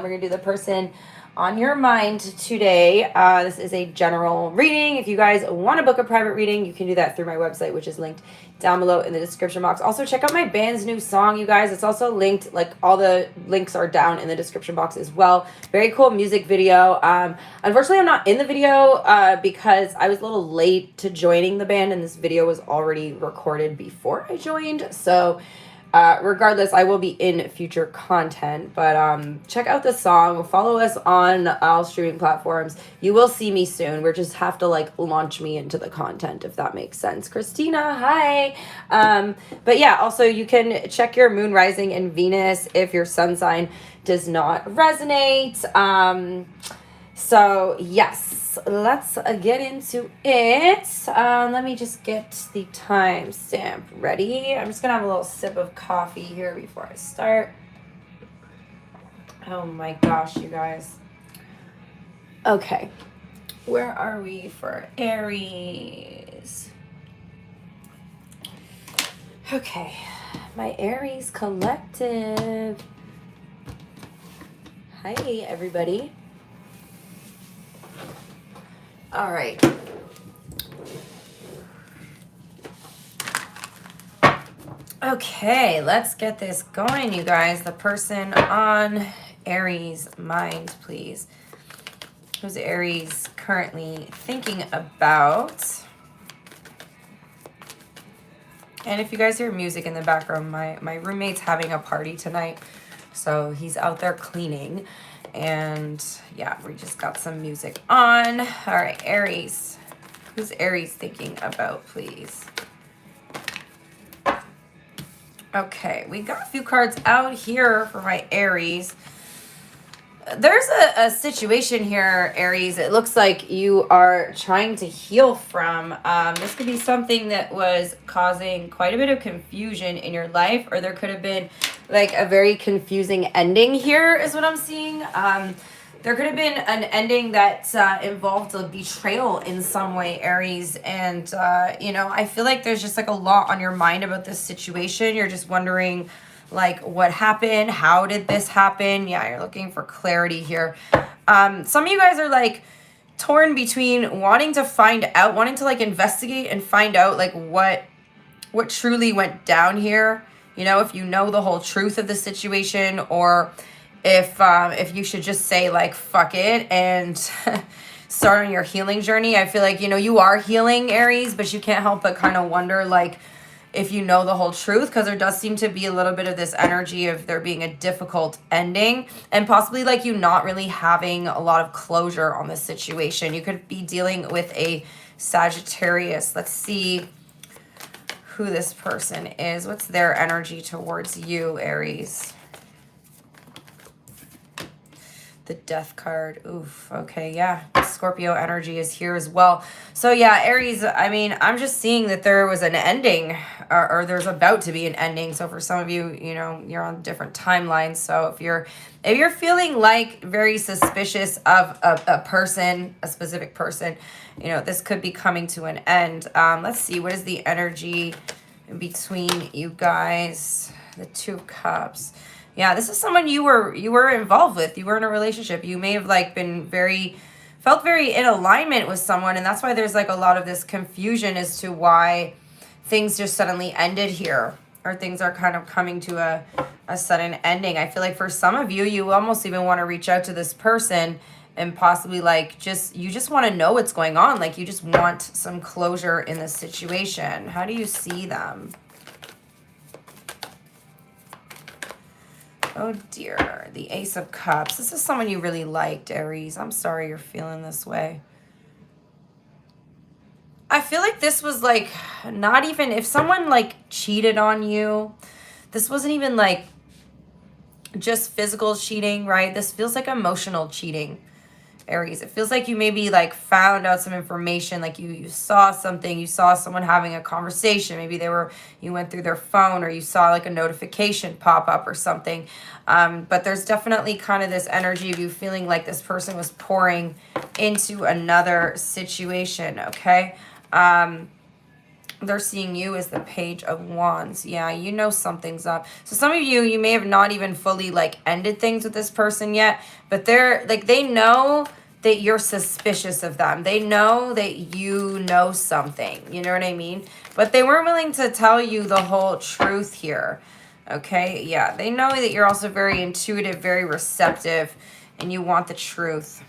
We're going to do the person on your mind today. This is a general reading. If you guys want to book a private reading, you can do that through my website, which is linked down below in the description box. Also, check out my band's new song, you guys. It's also linked, like all the links are down in the description box as well. Very cool music video. Unfortunately, I'm not in the video because I was a little late to joining the band, and this video was already recorded before I joined. So regardless, I will be in future content, but check out the song. Follow us on all streaming platforms. You will see me soon. We just have to like launch me into the content, if that makes sense. Christina, hi. But yeah, also you can check your moon, rising, and Venus if your sun sign does not resonate. So yes, let's get into it. Let me just get the timestamp ready. I'm just gonna have a little sip of coffee here before I start. Oh my gosh, you guys. Okay, where are we for Aries? Okay, my Aries collective. Hi, everybody. All right. Okay, let's get this going, you guys. The person on Aries' mind, please. Who's Aries currently thinking about? And if you guys hear music in the background, my roommate's having a party tonight, so he's out there cleaning. And yeah, we just got some music on. All right, Aries. Who's Aries thinking about, please? Okay, we got a few cards out here for my Aries. There's a situation here, Aries. It looks like you are trying to heal from. This could be something that was causing quite a bit of confusion in your life, or there could have been like a very confusing ending here is what I'm seeing. There could have been an ending that involved a betrayal in some way, Aries. And, you know, I feel like there's just like a lot on your mind about this situation. You're just wondering, like, what happened? How did this happen? Yeah, you're looking for clarity here. Some of you guys are like torn between wanting to find out, wanting to like investigate and find out like what truly went down here. You know, if you know the whole truth of the situation, or if you should just say like, fuck it and start on your healing journey. I feel like, you know, you are healing, Aries, but you can't help but kind of wonder like if you know the whole truth, because there does seem to be a little bit of this energy of there being a difficult ending and possibly like you not really having a lot of closure on this situation. You could be dealing with a Sagittarius. Let's see who this person is. What's their energy towards you, Aries? The Death card. Oof. Okay, yeah. Scorpio energy is here as well. So yeah, Aries, I mean, I'm just seeing that there was an ending, or there's about to be an ending. So for some of you, you know, you're on different timelines. So if you're feeling like very suspicious of a person, a specific person, you know, this could be coming to an end. Let's see, what is the energy in between you guys? The Two of Cups. Yeah, this is someone you were involved with. You were in a relationship. You may have like felt very in alignment with someone, and that's why there's like a lot of this confusion as to why things just suddenly ended here, or things are kind of coming to a sudden ending. I feel like for some of you, you almost even want to reach out to this person and possibly like you just want to know what's going on. Like you just want some closure in this situation. How do you see them? Oh dear, the Ace of Cups. This is someone you really liked, Aries. I'm sorry you're feeling this way. I feel like this was like not even, if someone like cheated on you, this wasn't even like just physical cheating, right? This feels like emotional cheating, Aries. It feels like you maybe like found out some information, like you saw something, you saw someone having a conversation, maybe you went through their phone, or you saw like a notification pop up or something. But there's definitely kind of this energy of you feeling like this person was pouring into another situation, okay? They're seeing you as the Page of Wands. Yeah, you know something's up. So some of you, you may have not even fully like ended things with this person yet, but they're like, they know that you're suspicious of them. They know that you know something, you know what I mean? But they weren't willing to tell you the whole truth here. Okay, yeah, they know that you're also very intuitive, very receptive, and you want the truth.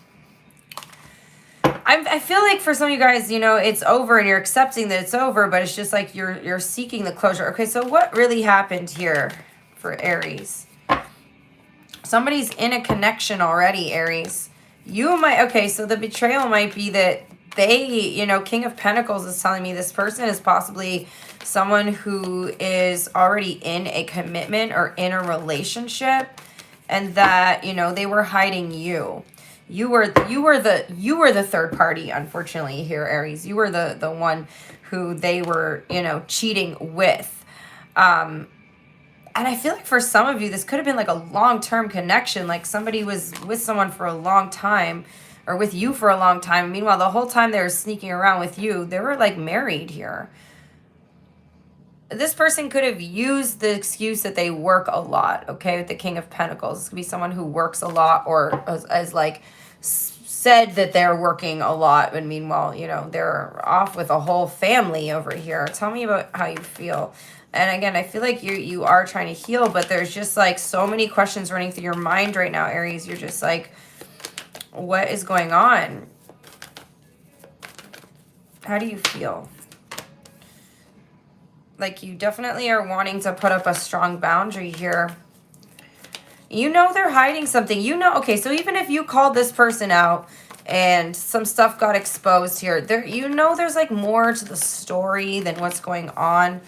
I feel like for some of you guys, you know, it's over and you're accepting that it's over, but it's just like you're seeking the closure. Okay, so what really happened here for Aries? Somebody's in a connection already, Aries. You might, okay, so the betrayal might be that they, you know, King of Pentacles is telling me this person is possibly someone who is already in a commitment or in a relationship, and that, you know, they were hiding you. You were the third party, unfortunately, here, Aries. You were the one who they were, you know, cheating with. And I feel like for some of you, this could have been like a long-term connection. Like somebody was with someone for a long time, or with you for a long time. Meanwhile, the whole time they were sneaking around with you, they were like married here. This person could have used the excuse that they work a lot, okay, with the King of Pentacles. This could be someone who works a lot, or as like said that they're working a lot, but meanwhile, you know, they're off with a whole family over here. Tell me about how you feel. And again, I feel like you are trying to heal, but there's just like so many questions running through your mind right now, Aries. You're just like, what is going on? How do you feel? Like you definitely are wanting to put up a strong boundary here. You know they're hiding something. You know, okay, so even if you called this person out and some stuff got exposed here, there, you know there's like more to the story than what's going on,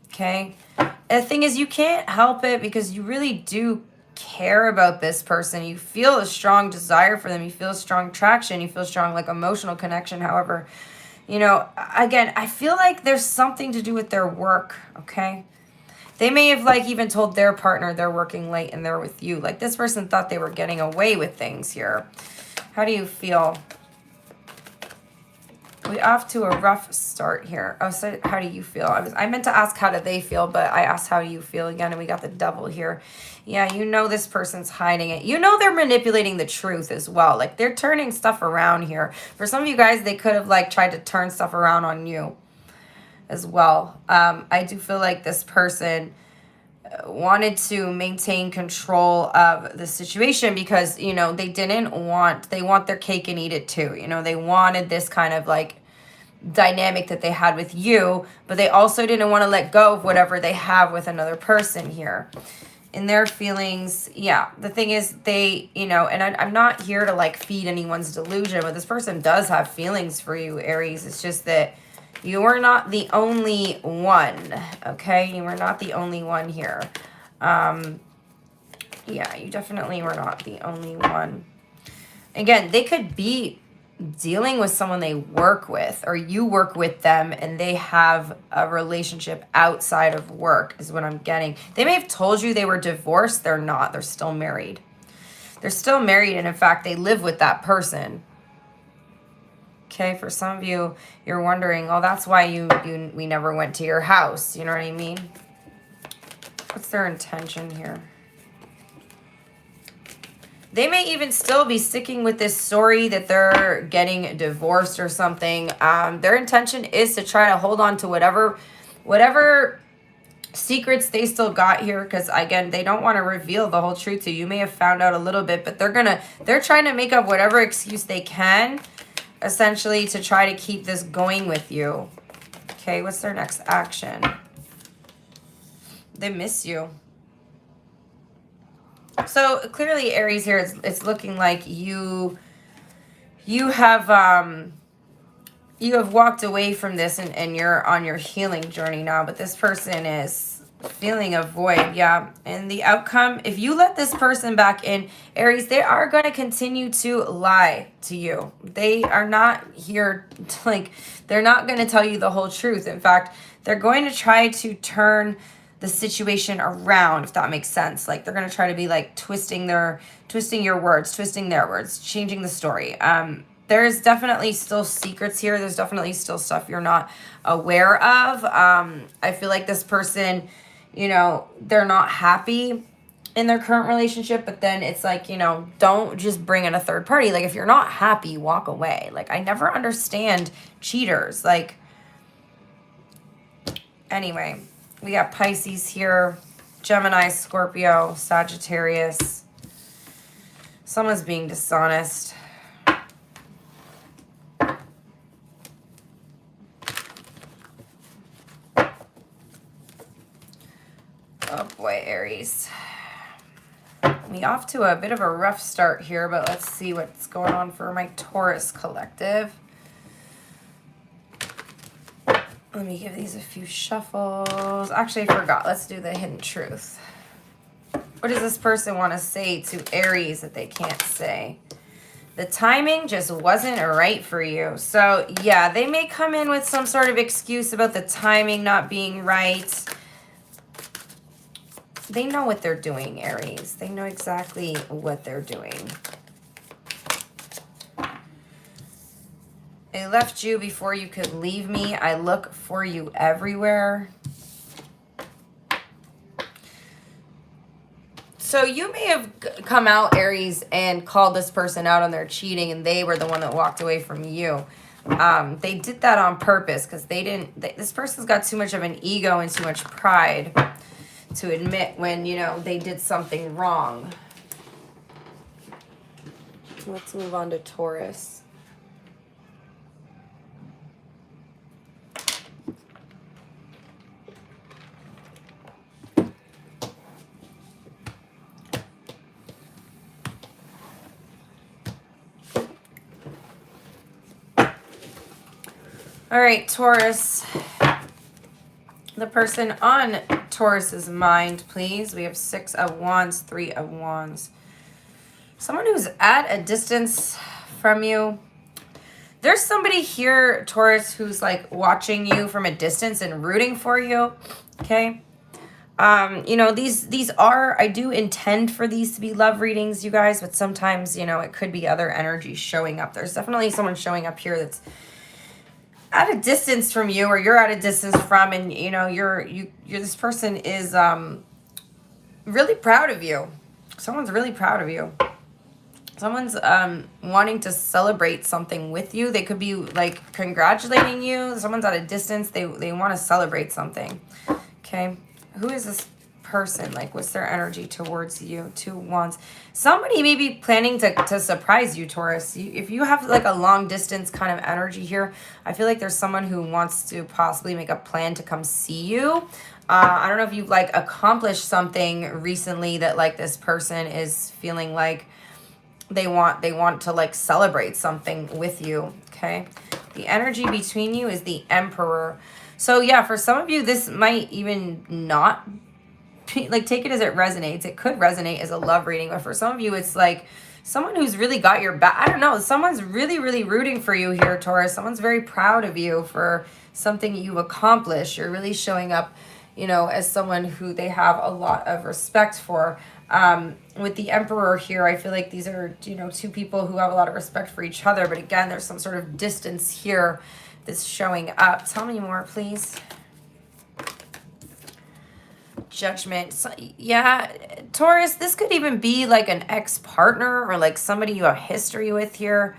okay? And the thing is, you can't help it because you really do care about this person. You feel a strong desire for them. You feel a strong attraction. You feel strong like emotional connection. However, you know, again, I feel like there's something to do with their work, okay? They may have like even told their partner they're working late and they're with you. Like this person thought they were getting away with things here. How do you feel? We off to a rough start here. Oh, so how do you feel? I meant to ask how do they feel, but I asked how do you feel again, and we got the Devil here. Yeah, you know this person's hiding it. You know they're manipulating the truth as well. Like they're turning stuff around here. For some of you guys, they could have like tried to turn stuff around on you as well. I do feel like this person wanted to maintain control of the situation because, you know, they want their cake and eat it too. You know, they wanted this kind of like dynamic that they had with you, but they also didn't want to let go of whatever they have with another person here. In their feelings, yeah, the thing is they, you know, and I'm not here to like feed anyone's delusion, but this person does have feelings for you, Aries. It's just that you are not the only one, okay? You are not the only one here. Yeah, you definitely were not the only one. Again, they could be dealing with someone they work with, or you work with them and they have a relationship outside of work is what I'm getting. They may have told you they were divorced. They're not. They're still married. They're still married, and in fact, they live with that person. Okay, for some of you, you're wondering, oh, that's why we never went to your house. You know what I mean? What's their intention here? They may even still be sticking with this story that they're getting divorced or something. Their intention is to try to hold on to whatever secrets they still got here, because again, they don't want to reveal the whole truth to you. You may have found out a little bit, but they're trying to make up whatever excuse they can, essentially, to try to keep this going with you. Okay, what's their next action? They miss you. So clearly, Aries here, it's looking like you have walked away from this and you're on your healing journey now, but this person is feeling a void. Yeah, and the outcome, if you let this person back in, Aries, they are going to continue to lie to you. They are not here to, like, they're not going to tell you the whole truth. In fact, they're going to try to turn the situation around, if that makes sense. Like they're going to try to be like twisting your words, twisting their words, changing the story. They're there's definitely still secrets here. There's definitely still stuff you're not aware of. I feel like this person, you know, they're not happy in their current relationship, but then it's like, you know, don't just bring in a third party. Like, if you're not happy, walk away. Like, I never understand cheaters. Like, anyway, we got Pisces here, Gemini, Scorpio, Sagittarius. Someone's being dishonest. Oh boy, Aries. We off to a bit of a rough start here, but let's see what's going on for my Taurus collective. Let me give these a few shuffles. Actually, I forgot. Let's do the hidden truth. What does this person want to say to Aries that they can't say? The timing just wasn't right for you. So, yeah, they may come in with some sort of excuse about the timing not being right. They know what they're doing, Aries. They know exactly what they're doing. I left you before you could leave me. I look for you everywhere. So you may have come out, Aries, and called this person out on their cheating, and they were the one that walked away from you. They did that on purpose because this person's got too much of an ego and too much pride to admit when, you know, they did something wrong. Let's move on to Taurus. All right, Taurus. The person on Taurus's mind, please. We have 6 of Wands, 3 of Wands. Someone who's at a distance from you. There's somebody here, Taurus, who's like watching you from a distance and rooting for you. Okay. You know, these are, I do intend for these to be love readings, you guys, but sometimes, you know, it could be other energies showing up. There's definitely someone showing up here that's at a distance from you, or you're at a distance from, and you know, you're this person is really proud of you. Someone's really proud of you. Someone's wanting to celebrate something with you. They could be like congratulating you. Someone's at a distance. They want to celebrate something. Okay. Who is this person? Like, what's their energy towards you? 2 Wands. Somebody may be planning to surprise you, Taurus. If you have like a long distance kind of energy here, I feel like there's someone who wants to possibly make a plan to come see you. I don't know if you've like accomplished something recently that like this person is feeling like they want to like celebrate something with you. Okay. The energy between you is the Emperor. So yeah, for some of you, this might even not like, take it as it resonates. It could resonate as a love reading, but for some of you, it's like someone who's really got your back. I don't know. Someone's really, really rooting for you here, Taurus. Someone's very proud of you for something you've accomplished. You're really showing up, you know, as someone who they have a lot of respect for. With the Emperor here, I feel like these are, you know, 2 people who have a lot of respect for each other. But again, there's some sort of distance here that's showing up. Tell me more, please. Judgment. So, yeah, Taurus, this could even be like an ex-partner or like somebody you have history with here.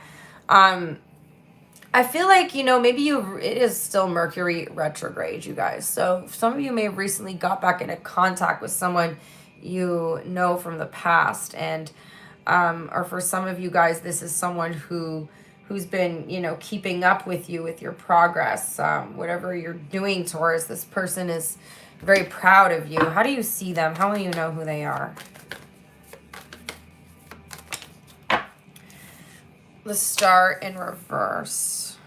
I feel like, you know, maybe it is still Mercury retrograde, you guys. So some of you may have recently got back into contact with someone you know from the past. And, or for some of you guys, this is someone who's been, you know, keeping up with you, with your progress. Whatever you're doing, Taurus, this person is very proud of you. How do you see them? How will you know who they are? The Star in reverse.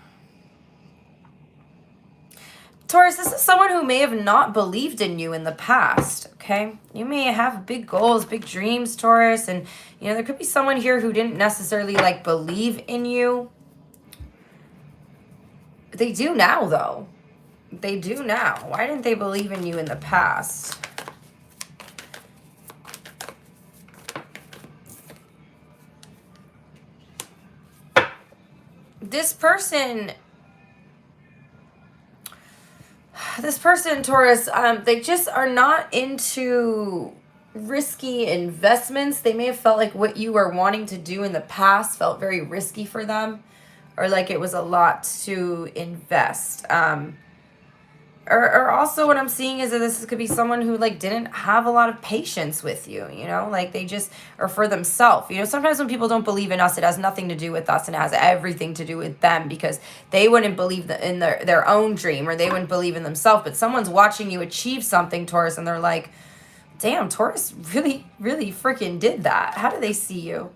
Taurus, this is someone who may have not believed in you in the past, okay? You may have big goals, big dreams, Taurus, and, you know, there could be someone here who didn't necessarily, like, believe in you. They do now, though. They do now. Why didn't they believe in you in the past? this person, Taurus, they just are not into risky investments. They may have felt like what you were wanting to do in the past felt very risky for them, or like it was a lot to invest. Or also what I'm seeing is that this could be someone who like didn't have a lot of patience with you, you know, like they just, or for themselves, you know, sometimes when people don't believe in us, it has nothing to do with us and it has everything to do with them, because they wouldn't believe in their own dream, or they wouldn't believe in themselves. But someone's watching you achieve something, Taurus, and they're like, damn, Taurus really, really freaking did that. How do they see you?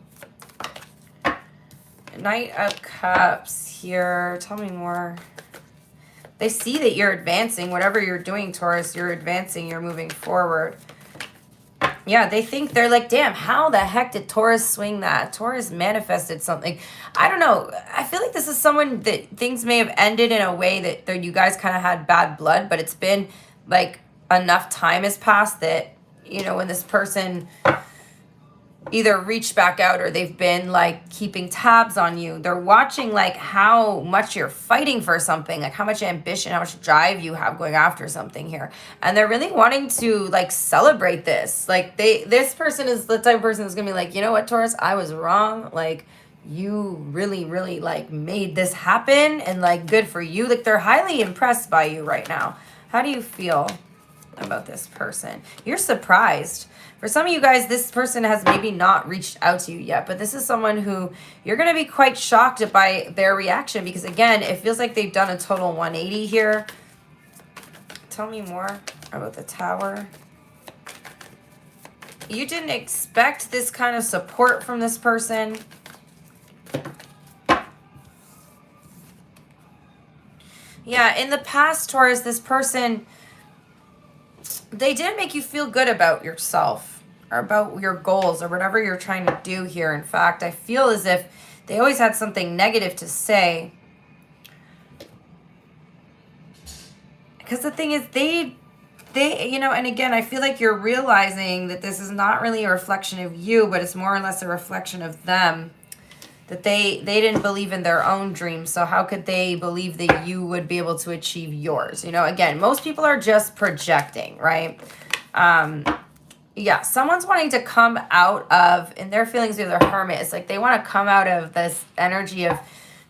Knight of Cups here. Tell me more. They see that you're advancing. Whatever you're doing, Taurus, you're advancing. You're moving forward. Yeah, they think, they're like, damn, how the heck did Taurus swing that? Taurus manifested something. I don't know. I feel like this is someone that things may have ended in a way that you guys kind of had bad blood, but it's been like enough time has passed that, you know, when this person either reached back out or they've been like keeping tabs on you, they're watching like how much you're fighting for something, like how much ambition, how much drive you have going after something here, and they're really wanting to like celebrate this. Like this person is the type of person that's gonna be like, you know what, Taurus, I was wrong, like you really, really like made this happen, and like good for you. Like they're highly impressed by you right now. How do you feel about this person? You're surprised. For some of you guys, this person has maybe not reached out to you yet, but this is someone who you're going to be quite shocked by their reaction, because again, it feels like they've done a total 180 here. Tell me more about the Tower. You didn't expect this kind of support from this person. Yeah, in the past, Taurus, this person, they didn't make you feel good about yourself or about your goals or whatever you're trying to do here. In fact, I feel as if they always had something negative to say. Because the thing is, they, you know, and again, I feel like you're realizing that this is not really a reflection of you, but it's more or less a reflection of them. That they didn't believe in their own dreams, so how could they believe that you would be able to achieve yours? You know, again, most people are just projecting, right? Yeah, someone's wanting to come out of, in their feelings of their Hermit, it's like they want to come out of this energy of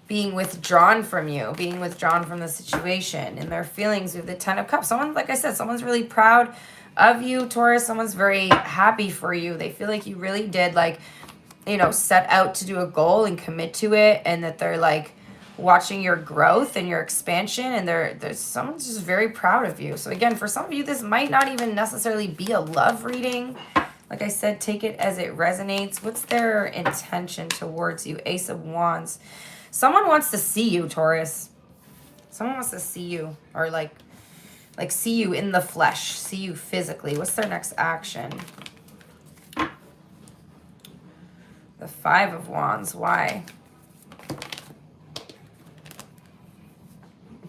being withdrawn from you, being withdrawn from the situation, and their feelings with the Ten of Cups. Someone, like I said, someone's really proud of you, Taurus. Someone's very happy for you. They feel like you really did, like, you know, set out to do a goal and commit to it, and that they're like watching your growth and your expansion, and there's someone's just very proud of you. So again, for some of you, this might not even necessarily be a love reading. Like I said, take it as it resonates. What's their intention towards you? Ace of Wands. Someone wants to see you, Taurus. Someone wants to see you, or like see you in the flesh, see you physically. What's their next action? The Five of Wands. Why?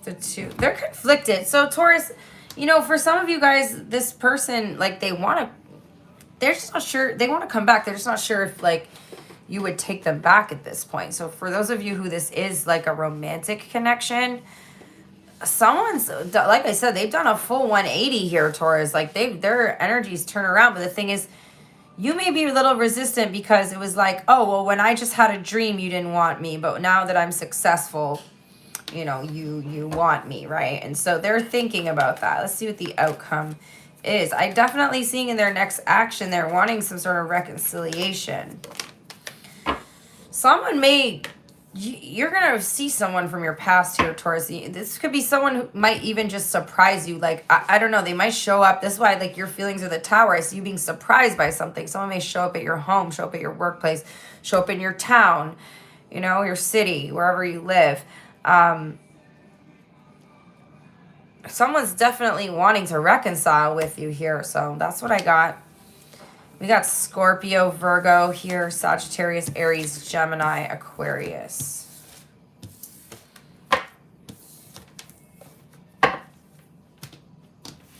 The Two. They're conflicted. So Taurus, you know, for some of you guys, this person, like, they're just not sure. They want to come back. They're just not sure if, like, you would take them back at this point. So for those of you who this is, like, a romantic connection, someone's, like I said, they've done a full 180 here, Taurus. Like, their energies turn around. But the thing is, you may be a little resistant because it was like, oh, well, when I just had a dream, you didn't want me. But now that I'm successful, you know, you want me, right? And so they're thinking about that. Let's see what the outcome is. I definitely seeing in their next action, they're wanting some sort of reconciliation. Someone may, you're going to see someone from your past here, Taurus. This could be someone who might even just surprise you. Like, I don't know, they might show up. This is why, like, your feelings of the Tower, I see you being surprised by something. Someone may show up at your home, show up at your workplace, show up in your town, you know, your city, wherever you live. Someone's definitely wanting to reconcile with you here. So that's what I got. We got Scorpio, Virgo here, Sagittarius, Aries, Gemini, Aquarius.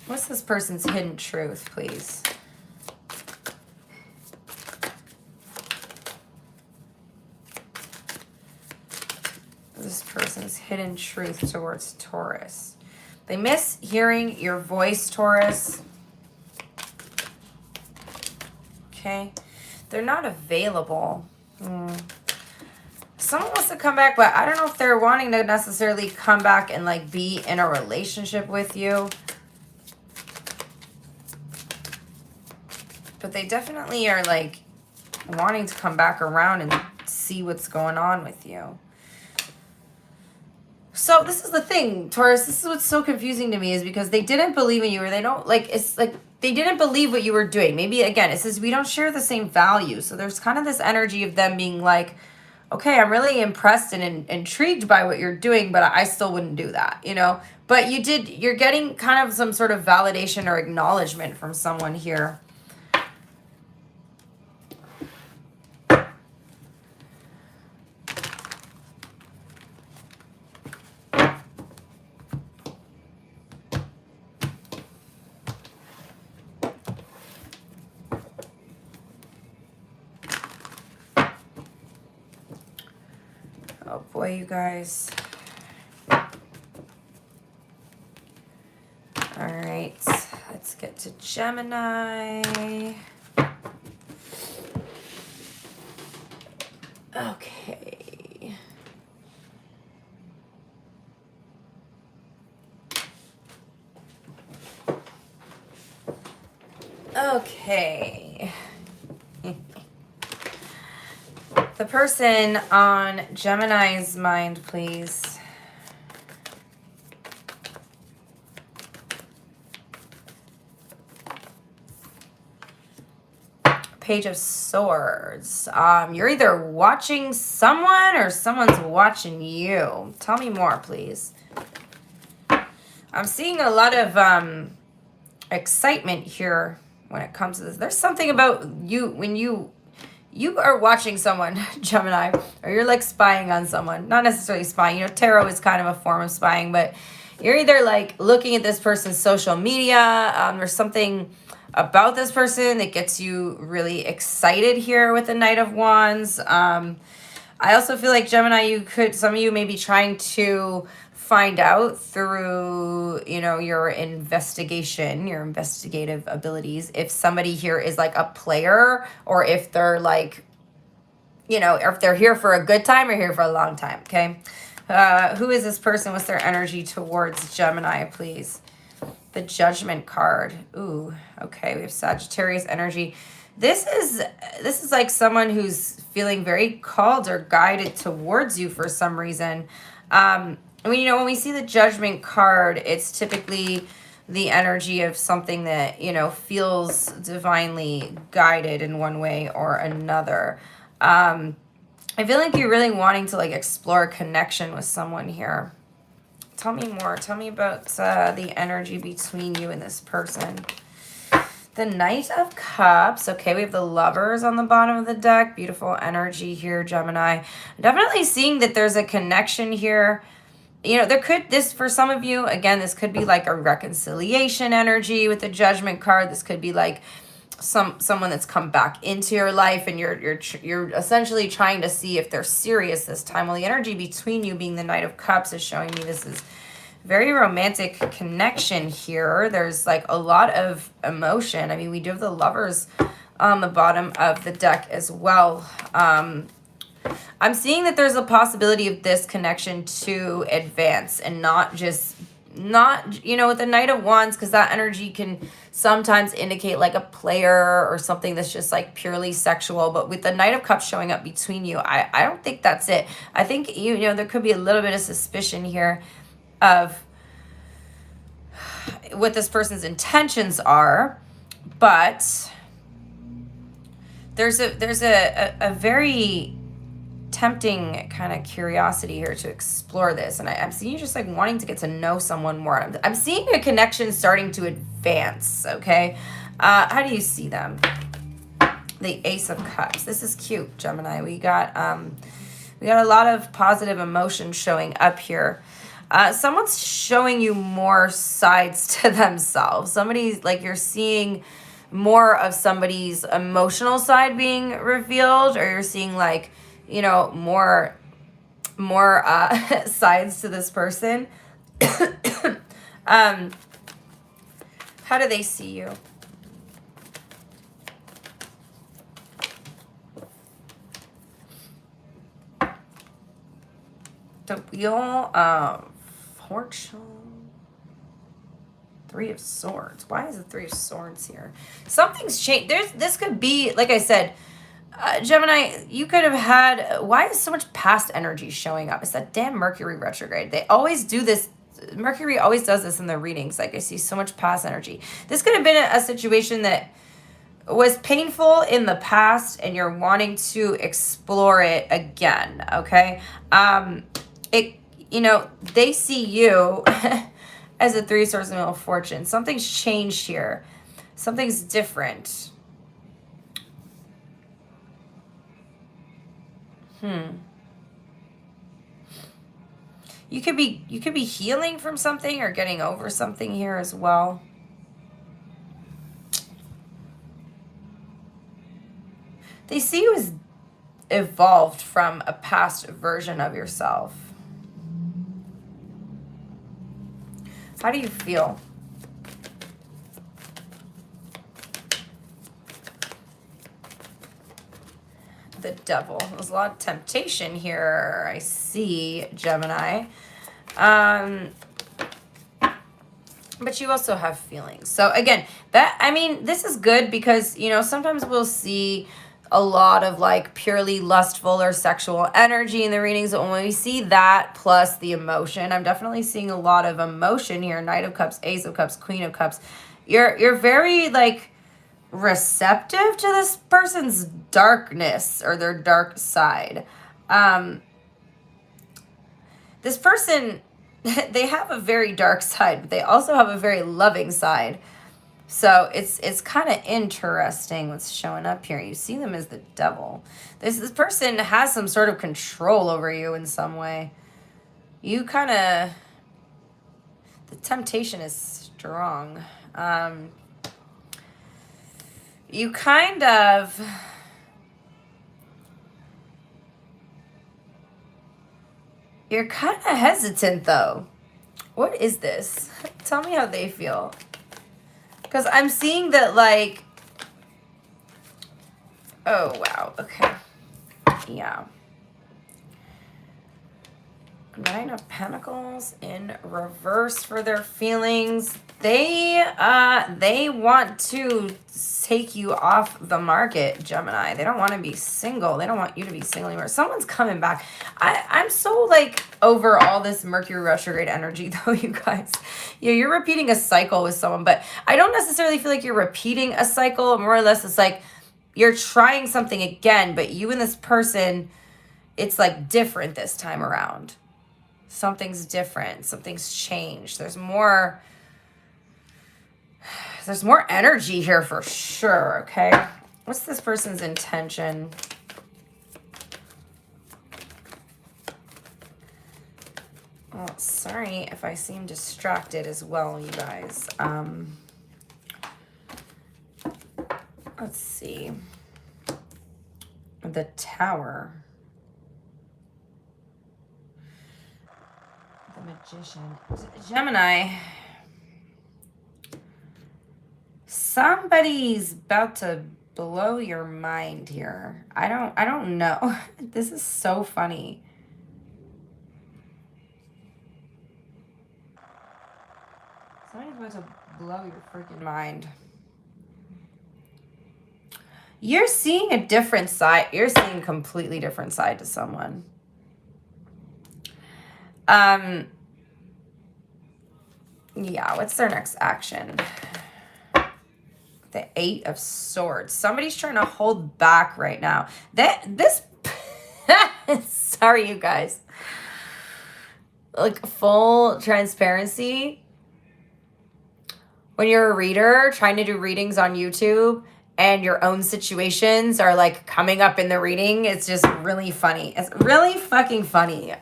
What's this person's hidden truth, please? The this person's hidden truth towards Taurus? They miss hearing your voice, Taurus. Okay. They're not available. Someone wants to come back, but I don't know if they're wanting to necessarily come back and like be in a relationship with you. But they definitely are like wanting to come back around and see what's going on with you. So this is the thing, Taurus, this is what's so confusing to me, is because they didn't believe in you, or they don't like, it's like they didn't believe what you were doing. Maybe again, it says we don't share the same values. So there's kind of this energy of them being like, okay, I'm really impressed and intrigued by what you're doing, but I still wouldn't do that, you know? But you're getting kind of some sort of validation or acknowledgement from someone here. Oh boy, you guys. All right, let's get to Gemini. Okay. Okay. The person on Gemini's mind, please. Page of Swords. You're either watching someone or someone's watching you. Tell me more, please. I'm seeing a lot of excitement here when it comes to this. There's something about you when you are watching someone, Gemini, or you're like spying on someone. Not necessarily spying. You know, tarot is kind of a form of spying, but you're either like looking at this person's social media, or something about this person that gets you really excited here with the Knight of Wands. I also feel like Gemini, some of you may be trying to find out through, you know, your investigation, your investigative abilities, if somebody here is like a player, or if they're like, you know, if they're here for a good time or here for a long time. Okay. Who is this person? What's their energy towards Gemini, please? The Judgment card. Ooh, okay. We have Sagittarius energy. This is like someone who's feeling very called or guided towards you for some reason. I mean, you know, when we see the Judgment card, it's typically the energy of something that, you know, feels divinely guided in one way or another. I feel like you're really wanting to like explore a connection with someone here. Tell me more. Tell me about the energy between you and this person. The Knight of Cups. Okay, we have the Lovers on the bottom of the deck. Beautiful energy here, Gemini. I'm definitely seeing that there's a connection here. You know, this for some of you, again, this could be like a reconciliation energy with the Judgment card. This could be like someone that's come back into your life, and you're essentially trying to see if they're serious this time. Well, the energy between you being the Knight of Cups is showing me this is very romantic connection here. There's like a lot of emotion. I mean, we do have the Lovers on the bottom of the deck as well. I'm seeing that there's a possibility of this connection to advance and not, you know, with the Knight of Wands, because that energy can sometimes indicate like a player or something that's just like purely sexual. But with the Knight of Cups showing up between you, I don't think that's it. I think, you know, there could be a little bit of suspicion here of what this person's intentions are, but there's a very tempting kind of curiosity here to explore this, and I'm seeing you just like wanting to get to know someone more. I'm seeing a connection starting to advance. Okay, how do you see them? The Ace of Cups. This is cute, Gemini. We got a lot of positive emotion showing up here. Someone's showing you more sides to themselves. Somebody's like, you're seeing more of somebody's emotional side being revealed, or you're seeing like, you know, more more sides to this person. How do they see you? The Wheel of Fortune. Three of Swords. Why is the Three of Swords here? Something's changed. This could be, like I said, Gemini, you could have had, why is so much past energy showing up? It's that damn Mercury retrograde. They always do this. Mercury always does this in their readings. Like, I see so much past energy. This could have been a situation that was painful in the past and you're wanting to explore it again, okay? They see you as a Three of Swords and Wheel of Fortune. Something's changed here. Something's different. You could be healing from something or getting over something here as well. They see you as evolved from a past version of yourself. How do you feel? The Devil. There's a lot of temptation here, I see, Gemini. But you also have feelings. So again, this is good because, sometimes we'll see a lot of like purely lustful or sexual energy in the readings. But when we see that plus the emotion, I'm definitely seeing a lot of emotion here. Knight of Cups, Ace of Cups, Queen of Cups. You're very like receptive to this person's darkness or their dark side. This person, they have a very dark side, but they also have a very loving side. So it's kind of interesting what's showing up here. You see them as the Devil. This person has some sort of control over you in some way. You kind of, the temptation is strong. You kind of, you're kind of hesitant though. What is this? Tell me how they feel. Because I'm seeing that like, oh wow, okay. Yeah. Nine of Pentacles in reverse for their feelings. They want to take you off the market, Gemini. They don't want to be single. They don't want you to be single anymore. Someone's coming back. I'm so like over all this Mercury retrograde energy though, you guys. You're repeating a cycle with someone, but I don't necessarily feel like you're repeating a cycle. More or less, it's like you're trying something again, but you and this person, it's like different this time around. Something's different. Something's changed. There's more energy here for sure, okay? What's this person's intention? Oh, sorry if I seem distracted as well, you guys. Let's see. The Tower. Magician. Gemini, somebody's about to blow your mind here. I don't know. This is so funny. Somebody's about to blow your freaking mind. You're seeing a different side. You're seeing a completely different side to someone. Yeah, what's their next action? The Eight of Swords. Somebody's trying to hold back right now. Sorry, you guys. Like, full transparency. When you're a reader, trying to do readings on YouTube, and your own situations are like coming up in the reading, it's just really funny. It's really fucking funny.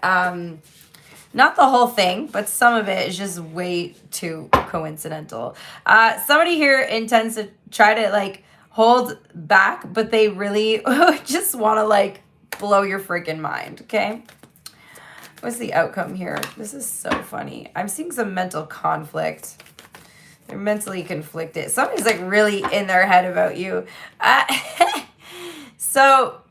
Not the whole thing, but some of it is just way too coincidental. Somebody here intends to try to like hold back, but they really just want to like blow your freaking mind, okay? What's the outcome here? This is so funny. I'm seeing some mental conflict. They're mentally conflicted. Somebody's like really in their head about you. So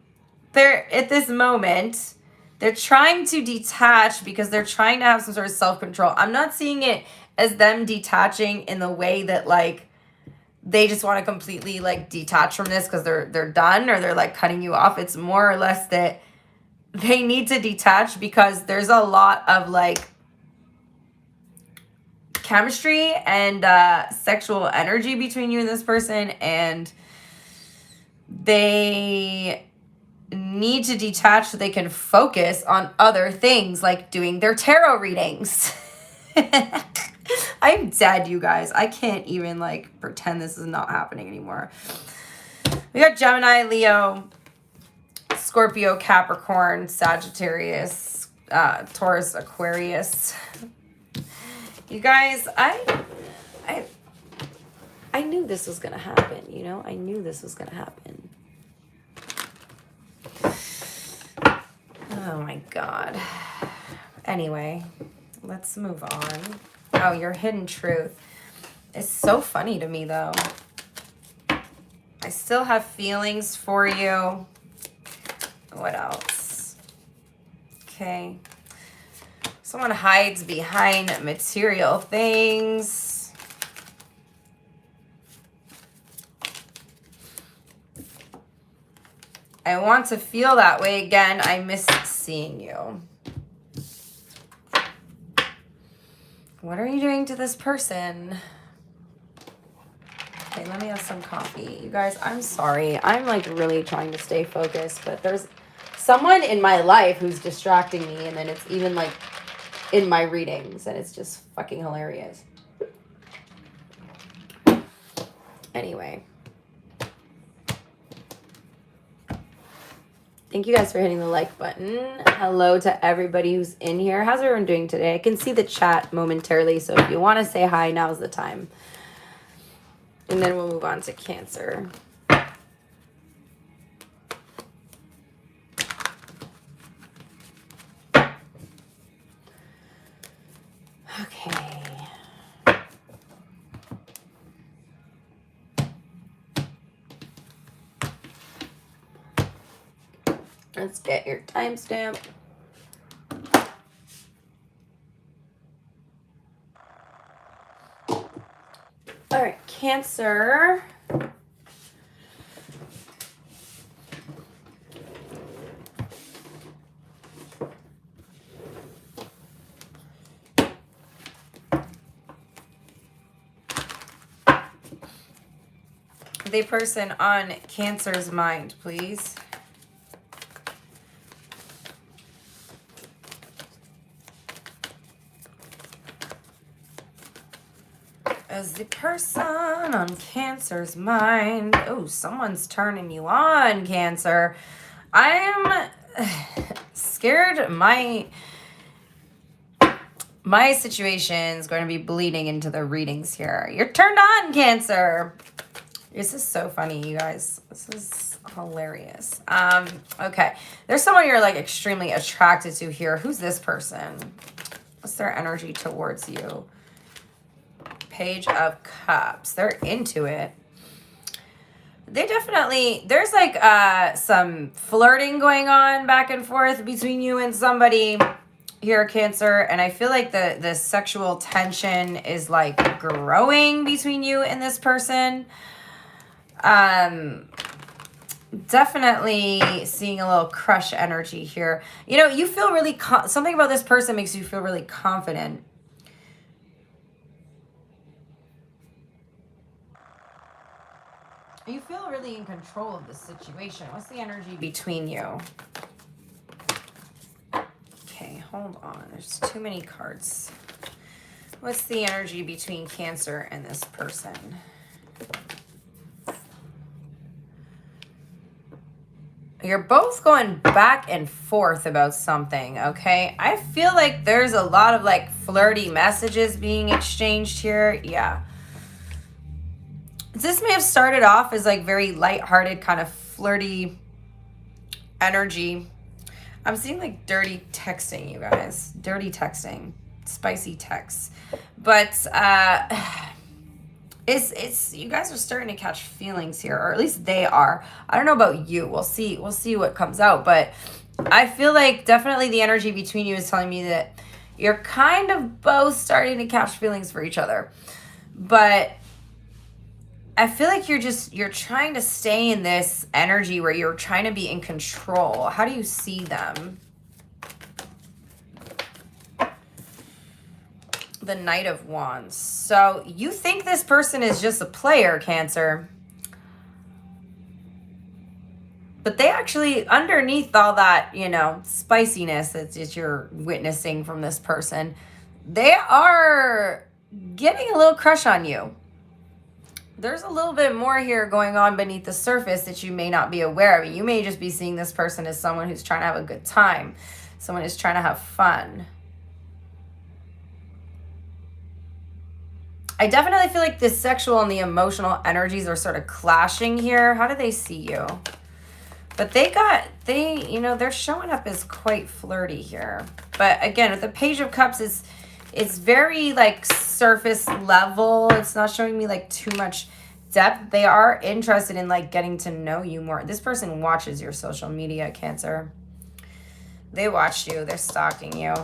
they're at this moment, they're trying to detach because they're trying to have some sort of self-control. I'm not seeing it as them detaching in the way that like they just want to completely like detach from this because they're done or they're like cutting you off. It's more or less that they need to detach because there's a lot of like chemistry and sexual energy between you and this person, and they need to detach so they can focus on other things like doing their tarot readings. I'm dead, you guys. I can't even like pretend this is not happening anymore. We got Gemini, Leo, Scorpio, Capricorn, Sagittarius, Taurus, Aquarius. You guys, I knew this was gonna happen, you know? I knew this was gonna happen. Oh my God. Anyway, let's move on. Oh, your hidden truth. It's so funny to me though. I still have feelings for you. What else? Okay. Someone hides behind material things. I want to feel that way again. I miss seeing you. What are you doing to this person? Okay, let me have some coffee. You guys, I'm sorry. I'm like really trying to stay focused, but there's someone in my life who's distracting me, and then it's even like in my readings, and it's just fucking hilarious. Anyway. Thank you guys for hitting the like button. Hello to everybody who's in here. How's everyone doing today? I can see the chat momentarily, so if you want to say hi, now's the time. And then we'll move on to Cancer. Okay. Let's get your timestamp. All right, Cancer. The person on Cancer's mind, please. As the person on Cancer's mind. Oh, someone's turning you on, Cancer. I am scared my situation is going to be bleeding into the readings here. You're turned on, Cancer. This is so funny, you guys. This is hilarious. Okay. There's someone you're like extremely attracted to here. Who's this person? What's their energy towards you? Page of Cups. They're into it. They definitely, there's like some flirting going on back and forth between you and somebody here, Cancer, and I feel like the sexual tension is like growing between you and this person. Definitely seeing a little crush energy here. You know, you feel really something about this person makes you feel really confident. You feel really in control of the situation. What's the energy between you? Okay, hold on. There's too many cards. What's the energy between Cancer and this person? You're both going back and forth about something, okay? I feel like there's a lot of like flirty messages being exchanged here. Yeah. This may have started off as like very lighthearted, kind of flirty energy. I'm seeing like dirty texting, you guys. Dirty texting. Spicy texts. But it's you guys are starting to catch feelings here, or at least they are. I don't know about you. We'll see what comes out, but I feel like definitely the energy between you is telling me that you're kind of both starting to catch feelings for each other. But I feel like you're trying to stay in this energy where you're trying to be in control. How do you see them? The Knight of Wands. So you think this person is just a player, Cancer. But they actually, underneath all that, you know, spiciness that you're witnessing from this person, they are getting a little crush on you. There's a little bit more here going on beneath the surface that you may not be aware of. You may just be seeing this person as someone who's trying to have a good time. Someone who's trying to have fun. I definitely feel like the sexual and the emotional energies are sort of clashing here. How do they see you? But they're showing up as quite flirty here. But again, with the Page of Cups, it's very like surface level. It's not showing me like too much depth. They are interested in like getting to know you more. This person watches your social media, Cancer. They watch you. They're stalking you.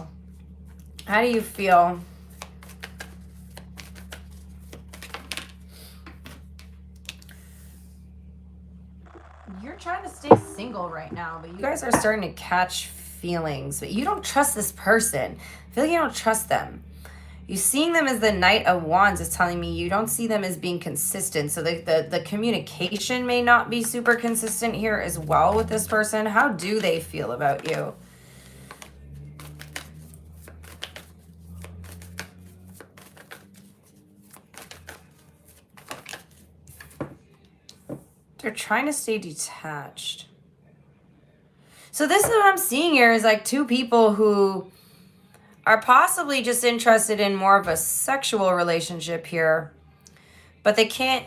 How do you feel? You're trying to stay single right now, but you guys are starting to catch feelings. But you don't trust this person. I feel like you don't trust them. You seeing them as the Knight of Wands is telling me you don't see them as being consistent. So the communication may not be super consistent here as well with this person. How do they feel about you? They're trying to stay detached. So this is what I'm seeing here is like two people who are possibly just interested in more of a sexual relationship here, but they can't,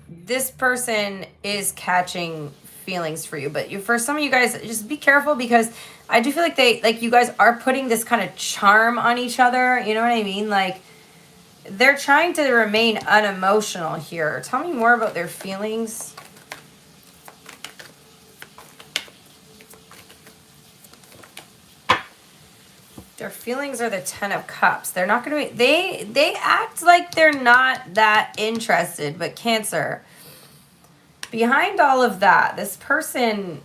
this person is catching feelings for you. But for some of you guys, just be careful, because I do feel like you guys are putting this kind of charm on each other. You know what I mean? Like, they're trying to remain unemotional here. Tell me more about their feelings. Their feelings are the Ten of Cups. They're not going to be, they act like they're not that interested, but Cancer, behind all of that, this person,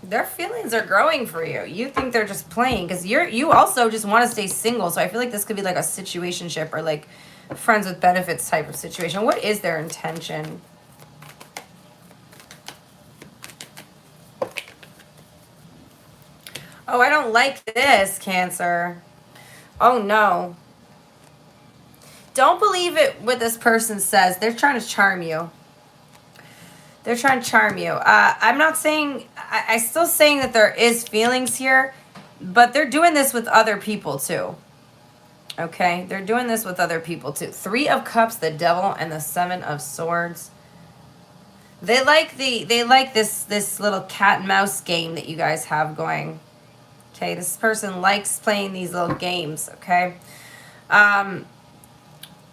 their feelings are growing for you. You think they're just playing, because you also just want to stay single. So I feel like this could be like a situationship or like friends with benefits type of situation. What is their intention? Oh, I don't like this, Cancer. Oh, no. Don't believe it what this person says. They're trying to charm you. They're trying to charm you. I'm not saying, I still saying that there is feelings here, but they're doing this with other people too. Okay? They're doing this with other people too. Three of Cups, the Devil, and the Seven of Swords. They like this little cat and mouse game that you guys have going. Okay, this person likes playing these little games, okay? I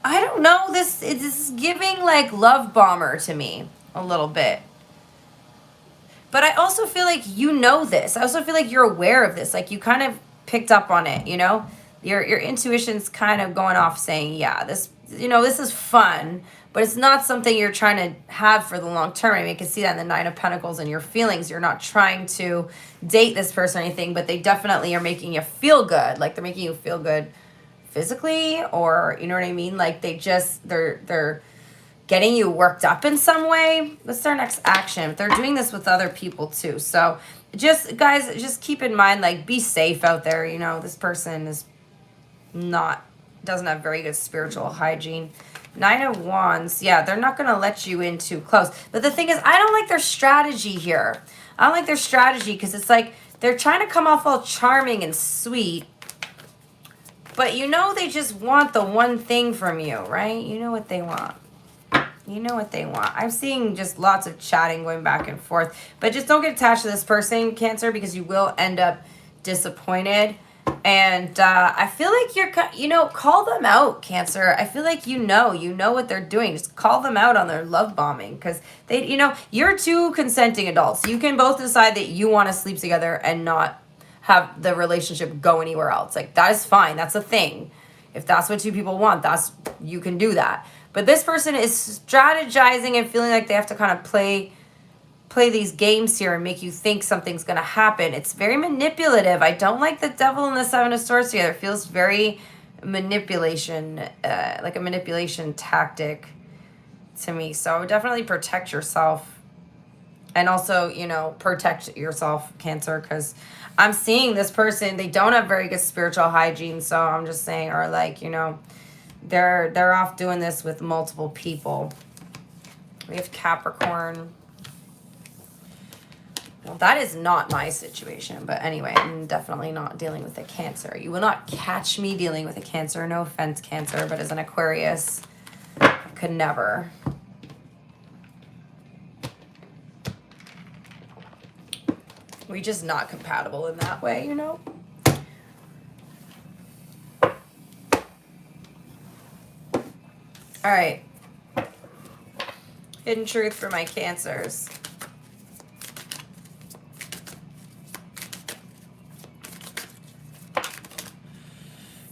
don't know, this is giving like love bomber to me a little bit. But I also feel like you know this. I also feel like you're aware of this. Like you kind of picked up on it, you know? Your intuition's kind of going off saying, yeah, this is fun, but it's not something you're trying to have for the long term. I mean, you can see that in the Nine of Pentacles and your feelings. You're not trying to date this person or anything, but they definitely are making you feel good. Like they're making you feel good physically, or you know what I mean? Like they're getting you worked up in some way. What's their next action? They're doing this with other people too. So guys, just keep in mind, like, be safe out there. You know, this person doesn't have very good spiritual hygiene. Nine of Wands, yeah, they're not going to let you in too close. But the thing is, I don't like their strategy here. I don't like their strategy because it's like they're trying to come off all charming and sweet, but you know they just want the one thing from you, right? You know what they want. You know what they want. I'm seeing just lots of chatting going back and forth. But just don't get attached to this person, Cancer, because you will end up disappointed. And I feel like call them out, Cancer. I feel like you know what they're doing. Just call them out on their love bombing, because you're two consenting adults. You can both decide that you want to sleep together and not have the relationship go anywhere else. Like, that is fine. That's a thing. If that's what two people want, you can do that. But this person is strategizing and feeling like they have to kind of play these games here and make you think something's going to happen. It's very manipulative. I don't like the Devil and the Seven of Swords together. It feels very manipulation, like a manipulation tactic to me. So definitely protect yourself. And also, protect yourself, Cancer, because I'm seeing this person, they don't have very good spiritual hygiene. So I'm just saying, or like, they're off doing this with multiple people. We have Capricorn. Well, that is not my situation. But anyway, I'm definitely not dealing with a Cancer. You will not catch me dealing with a Cancer. No offense, Cancer. But as an Aquarius, I could never. We're just not compatible in that way, All right. Hidden truth for my Cancers.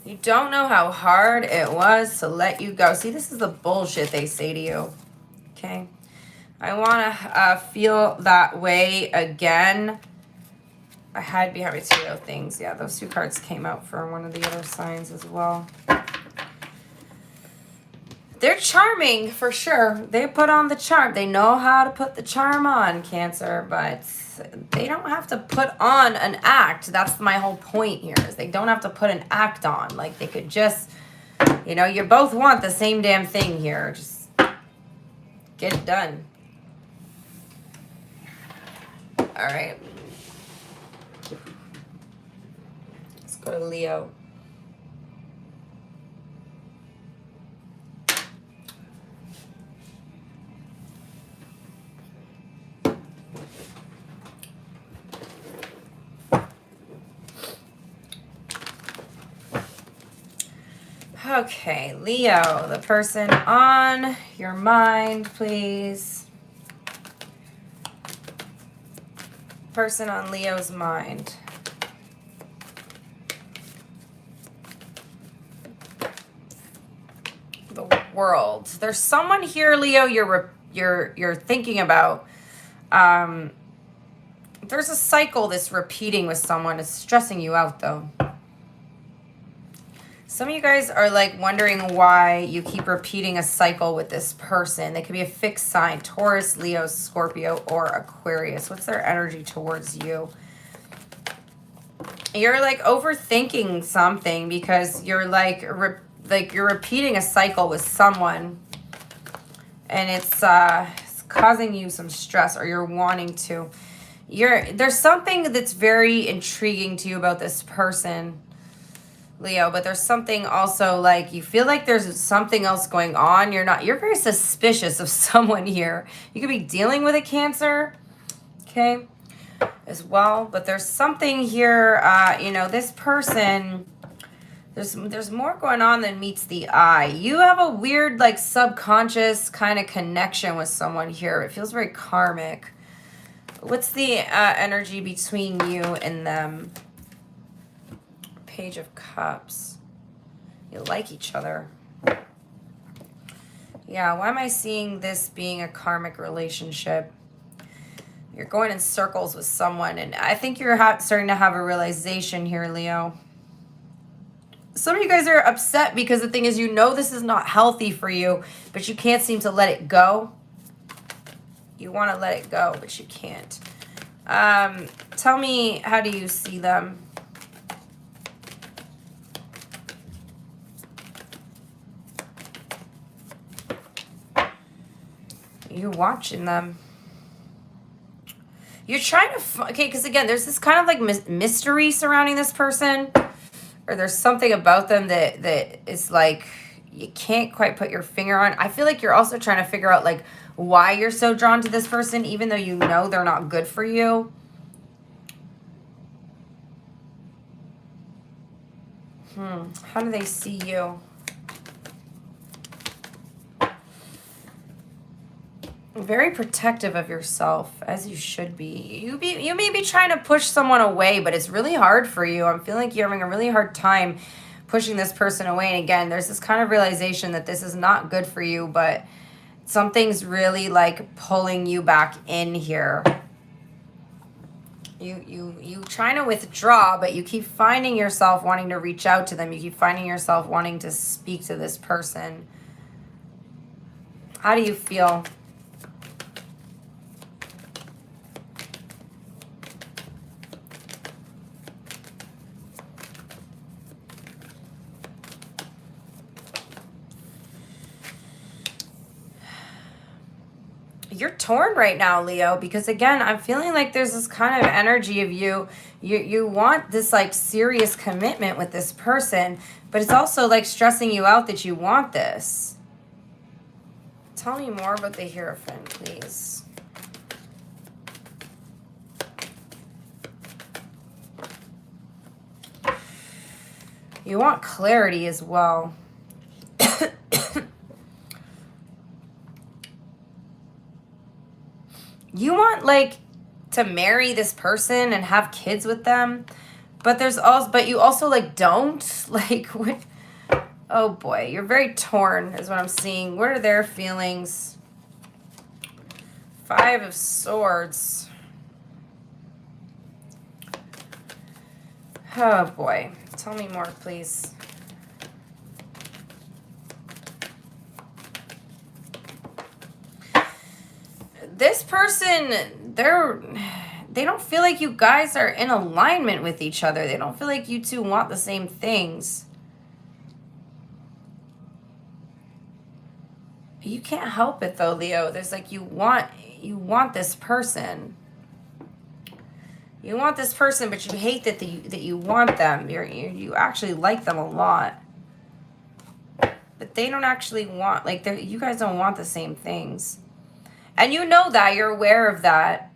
You don't know how hard it was to let you go. See, this is the bullshit they say to you. Okay? I want to feel that way again. I hide behind material things. Yeah, those two cards came out for one of the other signs as well. They're charming, for sure. They put on the charm. They know how to put the charm on, Cancer, but they don't have to put on an act. That's my whole point here, is they don't have to put an act on. Like, they could just, you both want the same damn thing here. Just get it done. All right. Let's go to Leo. Okay, Leo, the person on your mind, please. Person on Leo's mind. The World. There's someone here, Leo, you're thinking about. There's a cycle that's repeating with someone. It's stressing you out, though. Some of you guys are like wondering why you keep repeating a cycle with this person. They could be a fixed sign: Taurus, Leo, Scorpio, or Aquarius. What's their energy towards you? You're like overthinking something because you're like you're repeating a cycle with someone, and it's causing you some stress, or you're wanting to. There's something that's very intriguing to you about this person, Leo, but there's something also like you feel like there's something else going on. You're very suspicious of someone here. You could be dealing with a Cancer, okay, as well, but there's something here, this person, there's more going on than meets the eye. You have a weird, like, subconscious kind of connection with someone here. It feels very karmic. What's the energy between you and them? Page of Cups. You like each other. Yeah, why am I seeing this being a karmic relationship? You're going in circles with someone, and I think you're starting to have a realization here, Leo. Some of you guys are upset because the thing is, this is not healthy for you, but you can't seem to let it go. You want to let it go, but you can't. Tell me, how do you see them? You're watching them. You're trying to, okay, because again, there's this kind of like mystery surrounding this person, or there's something about them that is like, you can't quite put your finger on. I feel like you're also trying to figure out like why you're so drawn to this person, even though you know they're not good for you. How do they see you? Very protective of yourself, as you should be. You may be trying to push someone away, but it's really hard for you. I'm feeling like you're having a really hard time pushing this person away. And again, there's this kind of realization that this is not good for you, but something's really like pulling you back in here. You trying to withdraw, but you keep finding yourself wanting to reach out to them. You keep finding yourself wanting to speak to this person. How do you feel? You're torn right now, Leo, because again, I'm feeling like there's this kind of energy of you want this like serious commitment with this person, but it's also like stressing you out that you want this. Tell me more about the Hierophant, please. You want clarity as well. You want like to marry this person and have kids with them, but you also like don't like what? Oh boy, you're very torn is what I'm seeing. What are their feelings? 5 of Swords. Oh boy, tell me more, please. This person, they don't feel like you guys are in alignment with each other. They don't feel like you two want the same things. You can't help it though, Leo. There's like you want this person. You want this person, but you hate that you want them. You actually like them a lot. But they don't actually want, like, you guys don't want the same things. And you know that, you're aware of that,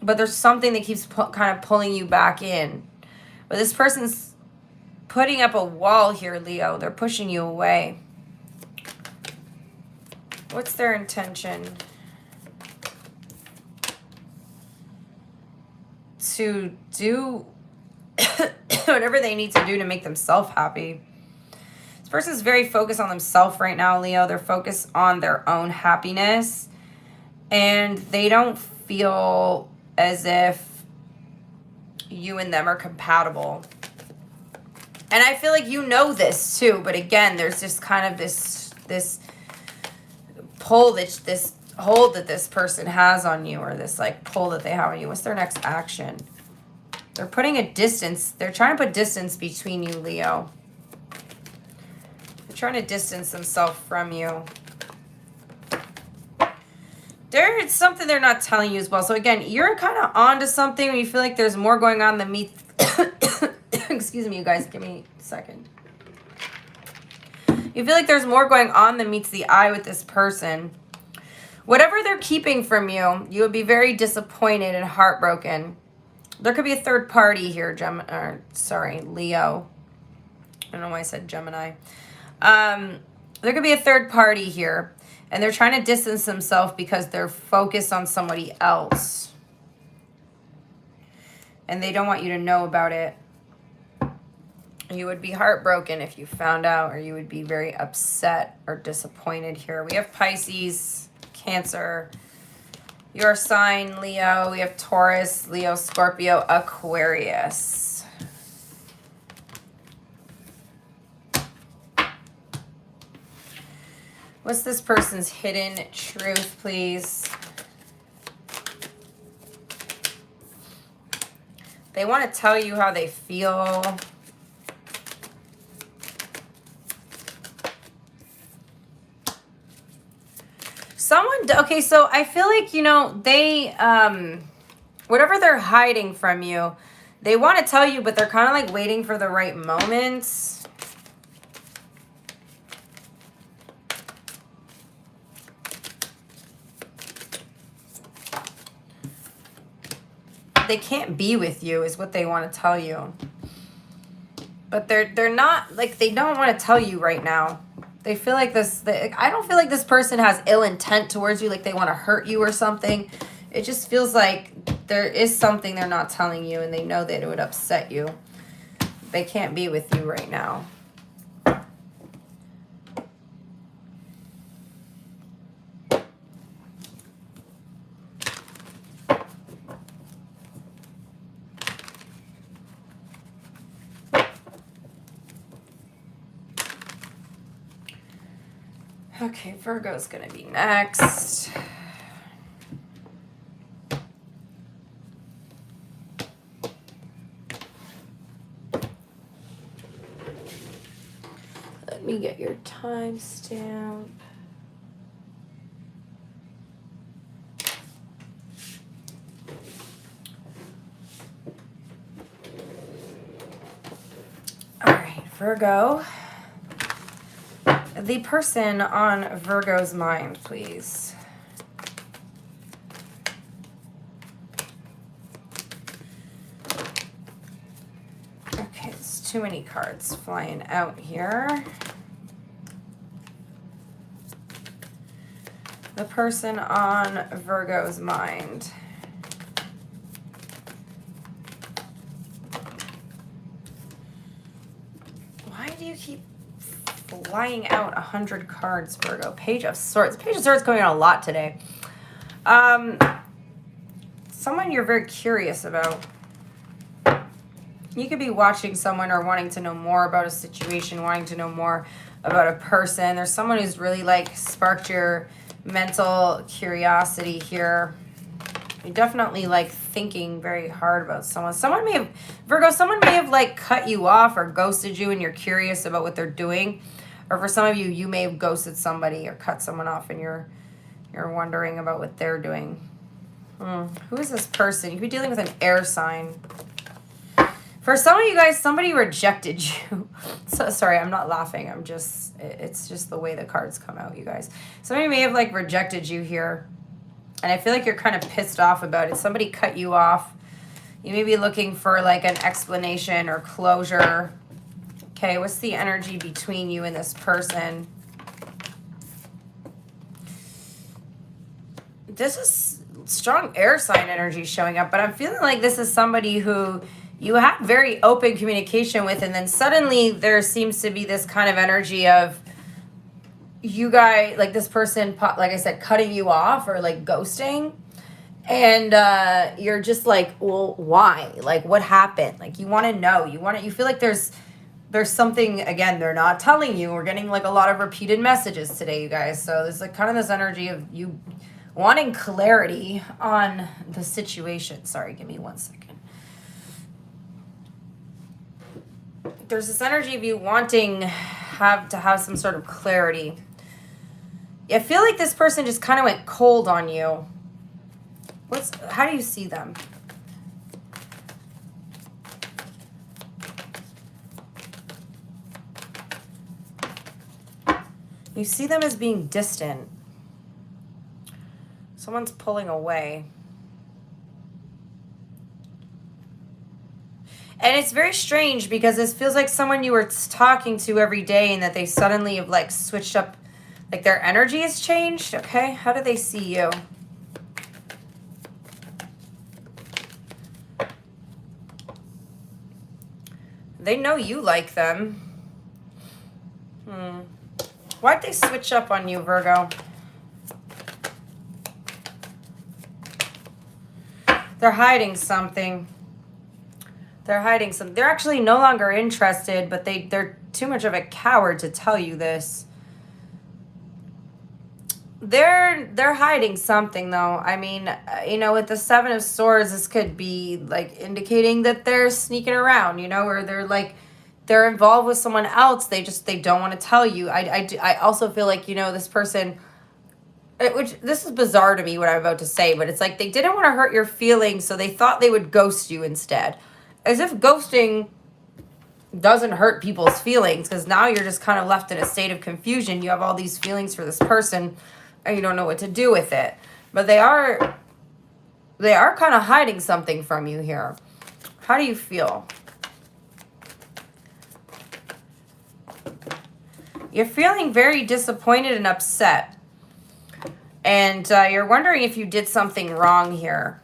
but there's something that keeps kind of pulling you back in. But this person's putting up a wall here, Leo. They're pushing you away. What's their intention? To do whatever they need to do to make themselves happy. This person's very focused on themselves right now, Leo. They're focused on their own happiness. And they don't feel as if you and them are compatible. And I feel like you know this too. But again, there's just kind of this pull, this hold that this person has on you, or this like pull that they have on you. What's their next action? They're putting a distance. They're trying to put distance between you, Leo. They're trying to distance themselves from you. There's something they're not telling you as well. So again, you're kind of onto something when you feel like there's more going on than meets. Excuse me, you guys. Give me a second. You feel like there's more going on than meets the eye with this person. Whatever they're keeping from you, you would be very disappointed and heartbroken. There could be a third party here, Leo. I don't know why I said Gemini. There could be a third party here. And they're trying to distance themselves because they're focused on somebody else. And they don't want you to know about it. You would be heartbroken if you found out, or you would be very upset or disappointed here. We have Pisces, Cancer, your sign, Leo. We have Taurus, Leo, Scorpio, Aquarius. What's this person's hidden truth, please? They want to tell you how they feel. Okay, so I feel like, you know, they, whatever they're hiding from you, they want to tell you, but they're kind of like waiting for the right moments. they can't be with you is what they want to tell you. But they're not, like, they don't want to tell you right now. They feel like I don't feel like this person has ill intent towards you, like they want to hurt you or something. It just feels like there is something they're not telling you, and they know that it would upset you. They can't be with you right now. Okay, Virgo's gonna be next. Let me get your timestamp. All right, Virgo. The person on Virgo's mind, please. Okay, there's too many cards flying out here. The person on Virgo's mind. Why do you keep flying out 100 cards, Virgo? Page of Swords. Page of Swords coming out a lot today. Someone you're very curious about. You could be watching someone or wanting to know more about a situation, wanting to know more about a person. There's someone who's really like sparked your mental curiosity here. You're definitely like thinking very hard about someone. Someone may have, Virgo, someone may have like cut you off or ghosted you, and you're curious about what they're doing. Or for some of you, you may have ghosted somebody or cut someone off, and you're wondering about what they're doing. Who is this person? You could be dealing with an air sign. For some of you guys, somebody rejected you. So sorry, I'm not laughing. It's just the way the cards come out, you guys. Somebody may have like rejected you here. And I feel like you're kind of pissed off about it. Somebody cut you off. You may be looking for like an explanation or closure. Okay, what's the energy between you and this person? This is strong air sign energy showing up, but I'm feeling like this is somebody who you had very open communication with, and then suddenly there seems to be this kind of energy of you guys, like this person, like I said, cutting you off or like ghosting. And you're just like, well, why? Like, what happened? Like, you want to know. You feel like there's something, again, they're not telling you. We're getting like a lot of repeated messages today, you guys. So there's like kind of this energy of you wanting clarity on the situation. Sorry, give me 1 second. There's this energy of you wanting to have some sort of clarity. I feel like this person just kind of went cold on you. How do you see them? You see them as being distant. Someone's pulling away. And it's very strange because this feels like someone you were talking to every day, and that they suddenly have like switched up, like their energy has changed. Okay, how do they see you? They know you like them. Why'd they switch up on you, Virgo? They're hiding something. They're hiding something. They're actually no longer interested, but they're too much of a coward to tell you this. They're hiding something, though. I mean, with the Seven of Swords, this could be like indicating that they're sneaking around, or they're involved with someone else. They don't want to tell you. I also feel like, this person, which this is bizarre to me what I'm about to say, but it's like they didn't want to hurt your feelings, so they thought they would ghost you instead. As if ghosting doesn't hurt people's feelings, because now you're just kind of left in a state of confusion. You have all these feelings for this person, and you don't know what to do with it. But they are They are kind of hiding something from you here. How do you feel? You're feeling very disappointed and upset. And you're wondering if you did something wrong here.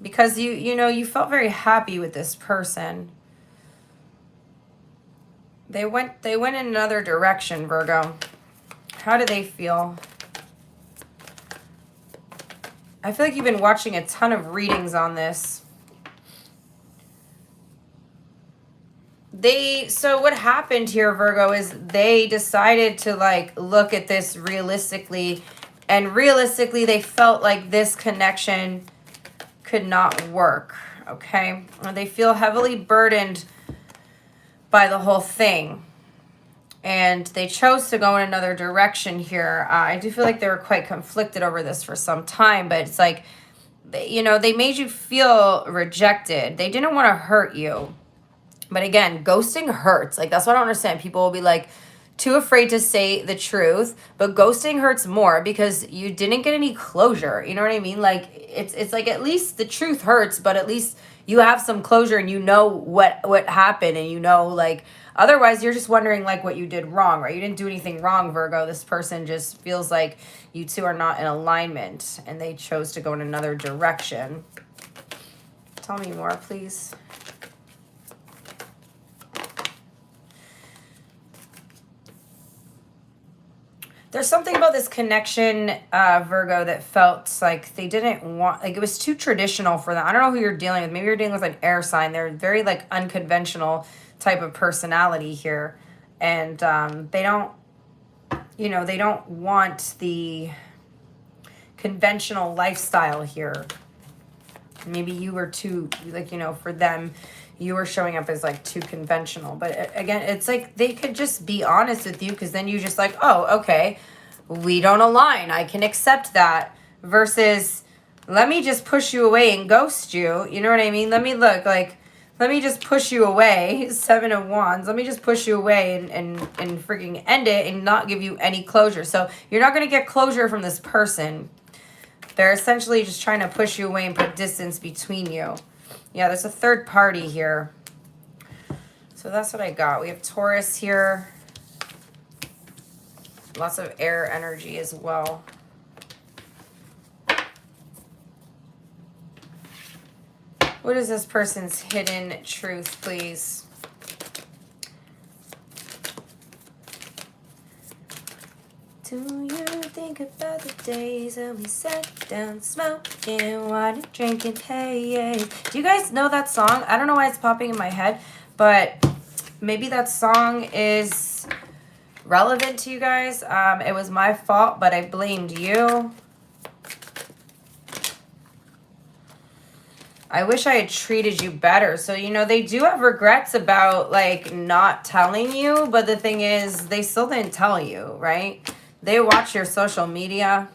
Because you felt very happy with this person. They went in another direction, Virgo. How do they feel? I feel like you've been watching a ton of readings on this. So what happened here, Virgo, is they decided to like look at this realistically, and realistically they felt like this connection could not work, okay? They feel heavily burdened by the whole thing, and they chose to go in another direction here. I do feel like they were quite conflicted over this for some time, but it's like, they made you feel rejected. They didn't want to hurt you. But again, ghosting hurts. Like, that's what I don't understand. People will be like too afraid to say the truth, but ghosting hurts more because you didn't get any closure. You know what I mean? Like, it's like, at least the truth hurts, but at least you have some closure and you know what happened, and like, otherwise you're just wondering like what you did wrong, right? You didn't do anything wrong, Virgo. This person just feels like you two are not in alignment and they chose to go in another direction. Tell me more, please. There's something about this connection, Virgo, that felt like they didn't want, like it was too traditional for them. I don't know who you're dealing with. Maybe you're dealing with an air sign. They're very like unconventional type of personality here. And they don't want the conventional lifestyle here. Maybe you were too, like, for them, you were showing up as like too conventional. But again, it's like they could just be honest with you, because then you just like, oh, okay, we don't align. I can accept that. Versus, let me just push you away and ghost you. You know what I mean? Let me just push you away. 7 of Wands. Let me just push you away and freaking end it and not give you any closure. So you're not going to get closure from this person. They're essentially just trying to push you away and put distance between you. Yeah, there's a third party here. So that's what I got. We have Taurus here. Lots of air energy as well. What is this person's hidden truth, please? Do you think about the days when we sat down smoking, wine and drinking, hey? Do you guys know that song? I don't know why it's popping in my head, but maybe that song is relevant to you guys. It was my fault, but I blamed you. I wish I had treated you better. So, they do have regrets about, like, not telling you, but the thing is, they still didn't tell you, right? They watch your social media.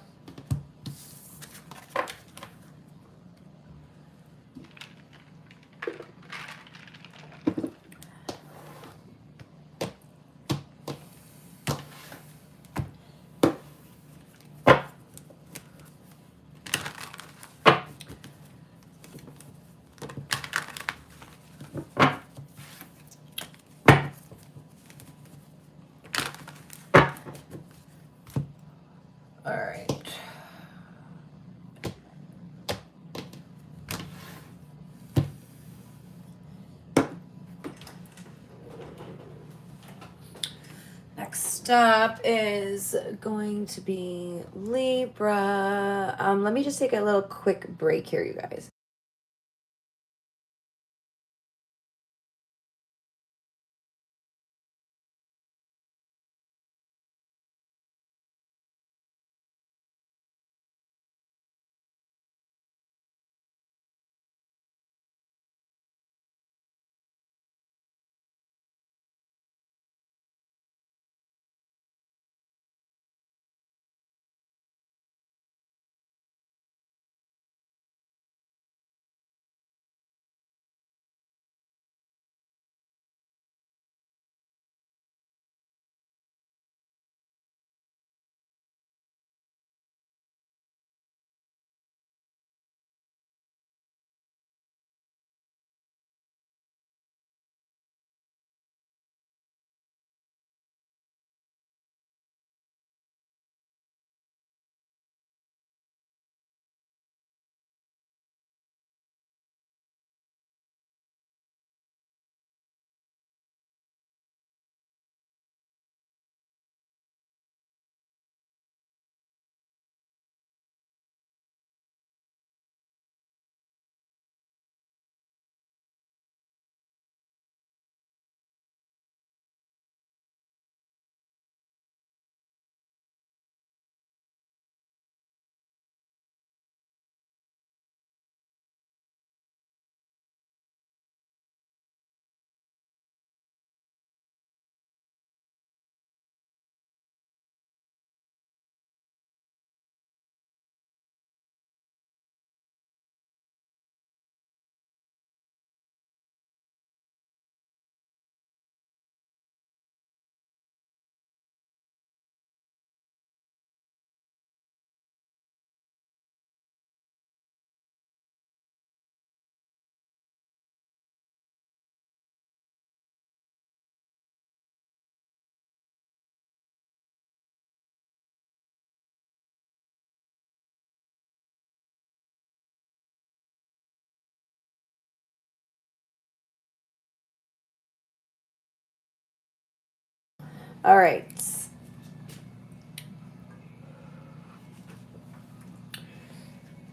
All right. Next up is going to be Libra. Let me just take a little quick break here, you guys. All right.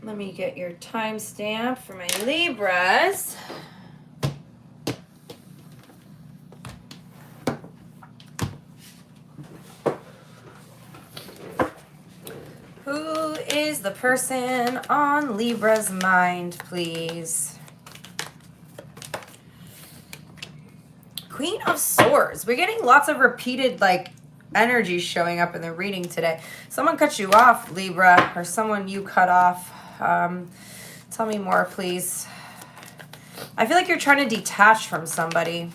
Let me get your timestamp for my Libras. Who is the person on Libra's mind, please? Queen of Swords. We're getting lots of repeated, like, energy showing up in the reading today. Someone cut you off, Libra, or someone you cut off. Tell me more, please. I feel like you're trying to detach from somebody.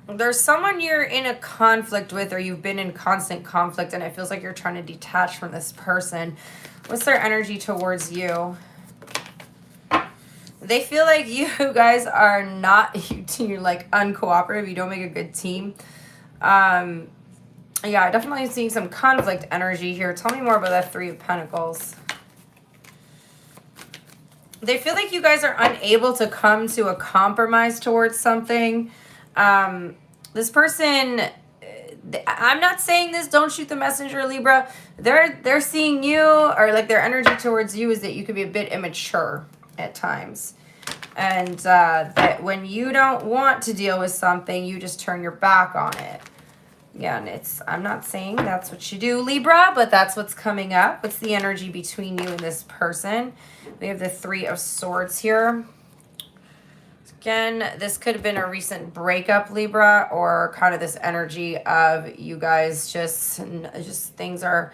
There's someone you're in a conflict with, or you've been in constant conflict, and it feels like you're trying to detach from this person. What's their energy towards you? They feel like you guys are not, you're like uncooperative. You don't make a good team. Yeah, definitely seeing some conflict energy here. Tell me more about that Three of Pentacles. They feel like you guys are unable to come to a compromise towards something. This person, I'm not saying this, don't shoot the messenger, Libra. They're seeing you, or like their energy towards you is that you could be a bit immature at times. And that when you don't want to deal with something, you just turn your back on it. Yeah, and I'm not saying that's what you do, Libra, but that's what's coming up. What's the energy between you and this person? We have the Three of Swords here. Again, this could have been a recent breakup, Libra, or kind of this energy of you guys just things are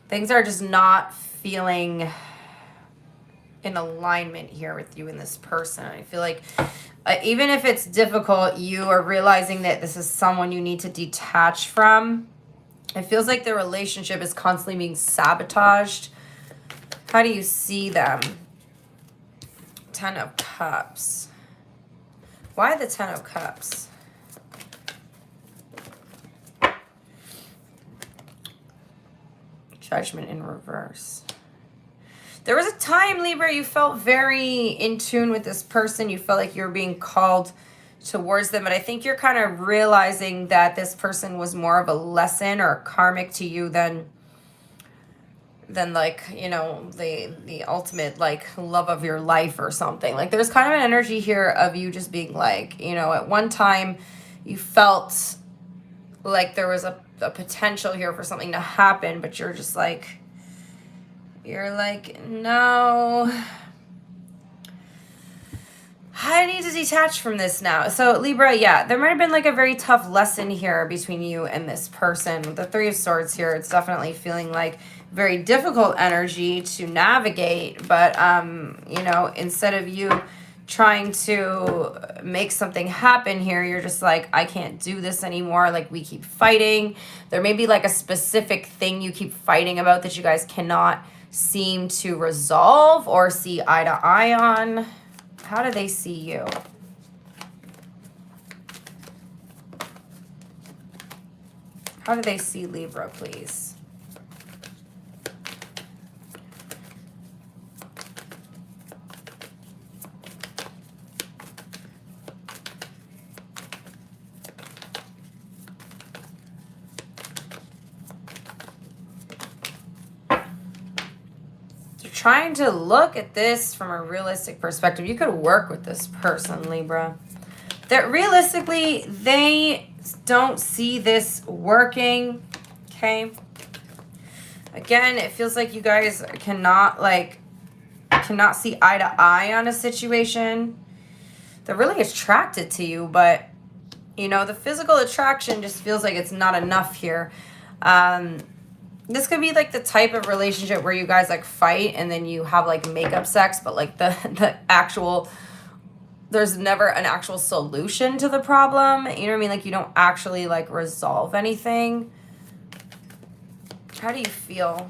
just not feeling in alignment here with you and this person. I feel like even if it's difficult, you are realizing that this is someone you need to detach from. It feels like the relationship is constantly being sabotaged. How do you see them? Ten of Cups. Why the Ten of Cups? Judgment in reverse. There was a time, Libra, you felt very in tune with this person. You felt like you were being called towards them. But I think you're kind of realizing that this person was more of a lesson or karmic to you than like, you know, the ultimate, like, love of your life or something. Like, there's kind of an energy here of you just being like, you know, at one time you felt like there was a potential here for something to happen, but you're just like, no, I need to detach from this now. So Libra, yeah, there might have been like a very tough lesson here between you and this person. With the Three of Swords here, it's definitely feeling like very difficult energy to navigate. But, you know, instead of you trying to make something happen here, you're just like, I can't do this anymore. Like, we keep fighting. There may be like a specific thing you keep fighting about that you guys cannot seem to resolve or see eye to eye on. How do they see you? How do they see Libra, please? Trying to look at this from a realistic perspective. You could work with this person, Libra. That realistically, they don't see this working, okay? Again, it feels like you guys cannot see eye to eye on a situation. They're really attracted to you, but, you know, the physical attraction just feels like it's not enough here. This could be like the type of relationship where you guys like fight and then you have like makeup sex, but like the actual, there's never an actual solution to the problem. You know what I mean? Like, you don't actually like resolve anything. How do you feel?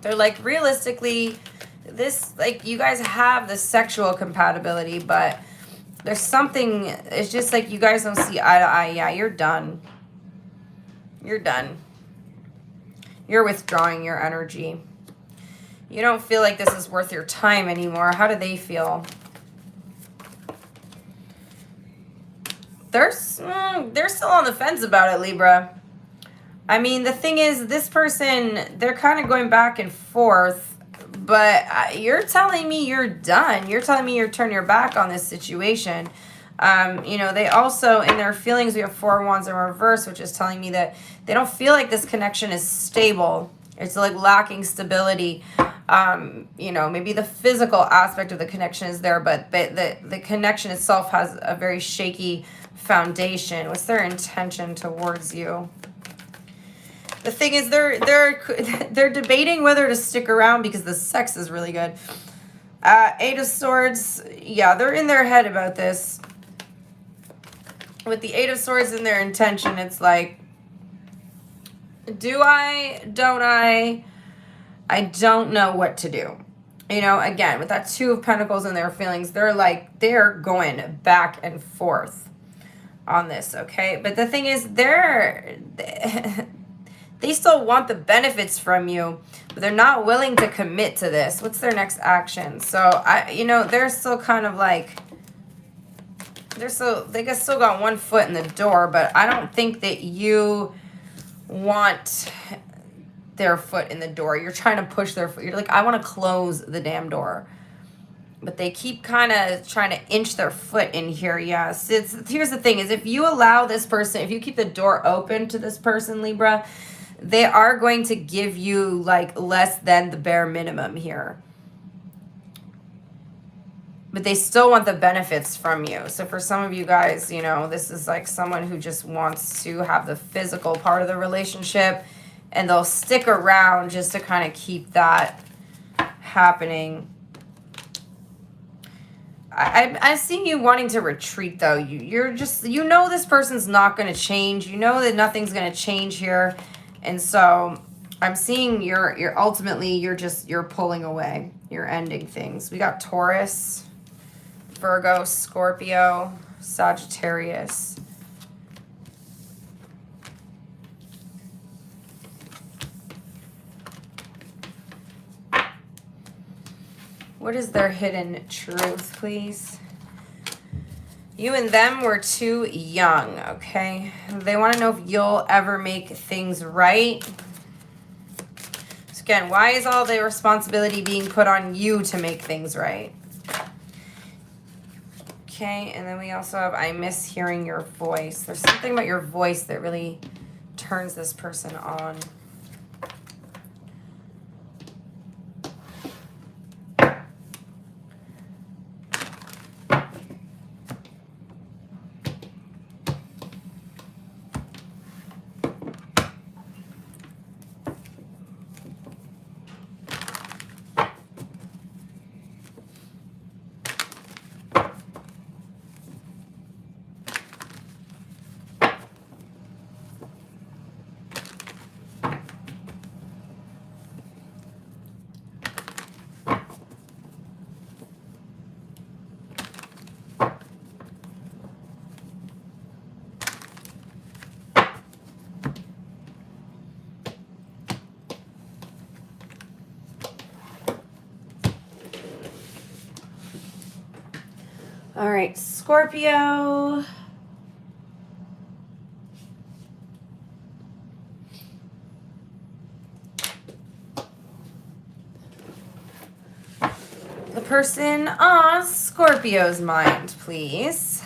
They're like, realistically, this, like, you guys have the sexual compatibility, but there's something, it's just like you guys don't see eye to eye. Yeah, you're done. You're done. You're withdrawing your energy. You don't feel like this is worth your time anymore. How do they feel? they're still on the fence about it, Libra. I mean, the thing is, this person, they're kind of going back and forth, but you're telling me you're done. You're telling me you're turning your back on this situation. You know, they also, in their feelings, we have 4 of Wands in reverse, which is telling me that they don't feel like this connection is stable. It's like lacking stability. You know, maybe the physical aspect of the connection is there, but the connection itself has a very shaky foundation. What's their intention towards you? The thing is, they're debating whether to stick around because the sex is really good. 8 of Swords, yeah, they're in their head about this. With the 8 of Swords in their intention, it's like, do I, don't I don't know what to do. You know, again, with that 2 of Pentacles in their feelings, they're going back and forth on this, okay? But the thing is, they still want the benefits from you, but they're not willing to commit to this. What's their next action? So, you know, they're still kind of like, they still got one foot in the door, but I don't think that you want their foot in the door. You're trying to push their foot. You're like, I want to close the damn door. But they keep kind of trying to inch their foot in here. Yes. Here's the thing is, if you allow this person, if you keep the door open to this person, Libra, they are going to give you like less than the bare minimum here. But they still want the benefits from you. So for some of you guys, you know, this is like someone who just wants to have the physical part of the relationship, and they'll stick around just to kind of keep that happening. I'm seeing you wanting to retreat, though. You're just, you know, this person's not going to change. You know that nothing's going to change here. And so I'm seeing you're ultimately, you're pulling away. You're ending things. We got Taurus, Virgo, Scorpio, Sagittarius. What is their hidden truth, please? You and them were too young, okay? They want to know if you'll ever make things right. So again, why is all the responsibility being put on you to make things right? Okay, and then we also have, I miss hearing your voice. There's something about your voice that really turns this person on. All right, Scorpio. The person on Scorpio's mind, please.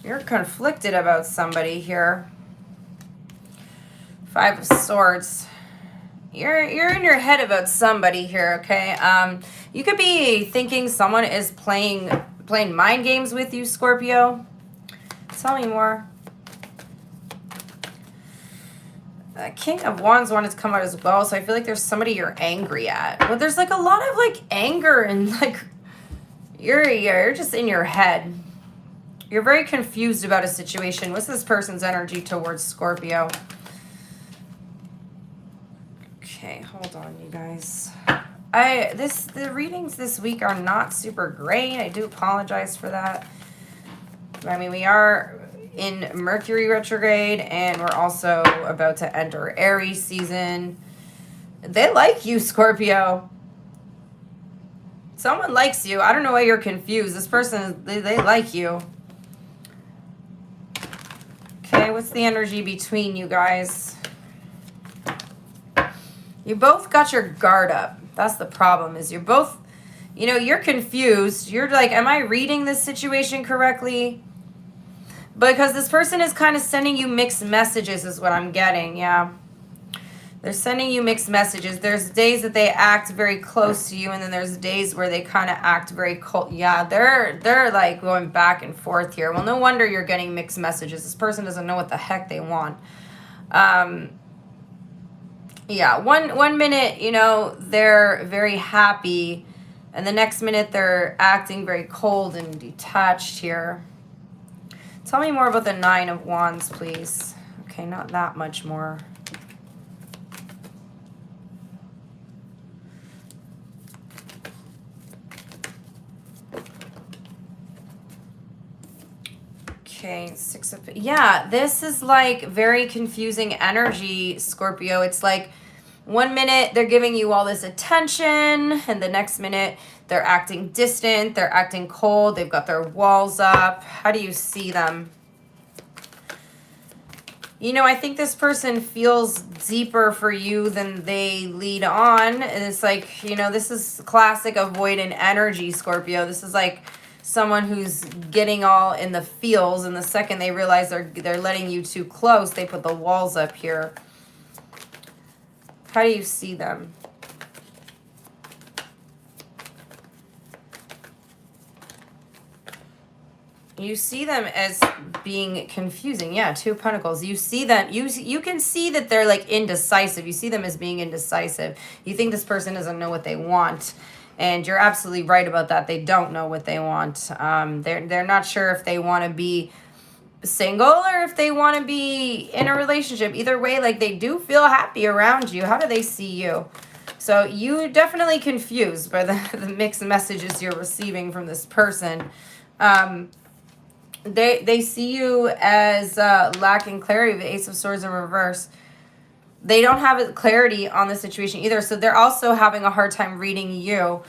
You're conflicted about somebody here. 5 of Swords. You're in your head about somebody here, okay? You could be thinking someone is playing mind games with you, Scorpio. Tell me more. King of Wands wanted to come out as well, so I feel like there's somebody you're angry at. But there's like a lot of like anger and like you're just in your head. You're very confused about a situation. What's this person's energy towards Scorpio? Okay, hold on, you guys. The readings this week are not super great. I do apologize for that. I mean, we are in Mercury retrograde, and we're also about to enter Aries season. They like you, Scorpio. Someone likes you. I don't know why you're confused. This person, they like you. Okay, what's the energy between you guys? You both got your guard up. That's the problem, is you're both, you know, you're confused. You're like, am I reading this situation correctly? Because this person is kind of sending you mixed messages is what I'm getting, yeah. They're sending you mixed messages. There's days that they act very close to you, and then there's days where they kind of act very cold. Yeah, they're like going back and forth here. Well, no wonder you're getting mixed messages. This person doesn't know what the heck they want. Yeah, one minute, you know, they're very happy, and the next minute they're acting very cold and detached here. Tell me more about the Nine of Wands, please. Okay, not that much more. Okay, yeah, this is like very confusing energy, Scorpio. It's like one minute they're giving you all this attention, and the next minute they're acting distant, they're acting cold, they've got their walls up. How do you see them? You know, I think this person feels deeper for you than they lead on. And it's like, you know, this is classic avoidant energy, Scorpio. This is like someone who's getting all in the feels, and the second they realize they're letting you too close, they put the walls up here. How do you see them? You see them as being confusing. Yeah, Two of Pentacles. You see them, you can see that they're like indecisive. You see them as being indecisive. You think this person doesn't know what they want. And you're absolutely right about that. They don't know what they want. They're not sure if they want to be single or if they want to be in a relationship. Either way, like, they do feel happy around you. How do they see you? So you definitely confused by the mixed messages you're receiving from this person. They see you as lacking clarity. The Ace of Swords in reverse. They don't have clarity on the situation either. So they're also having a hard time reading you.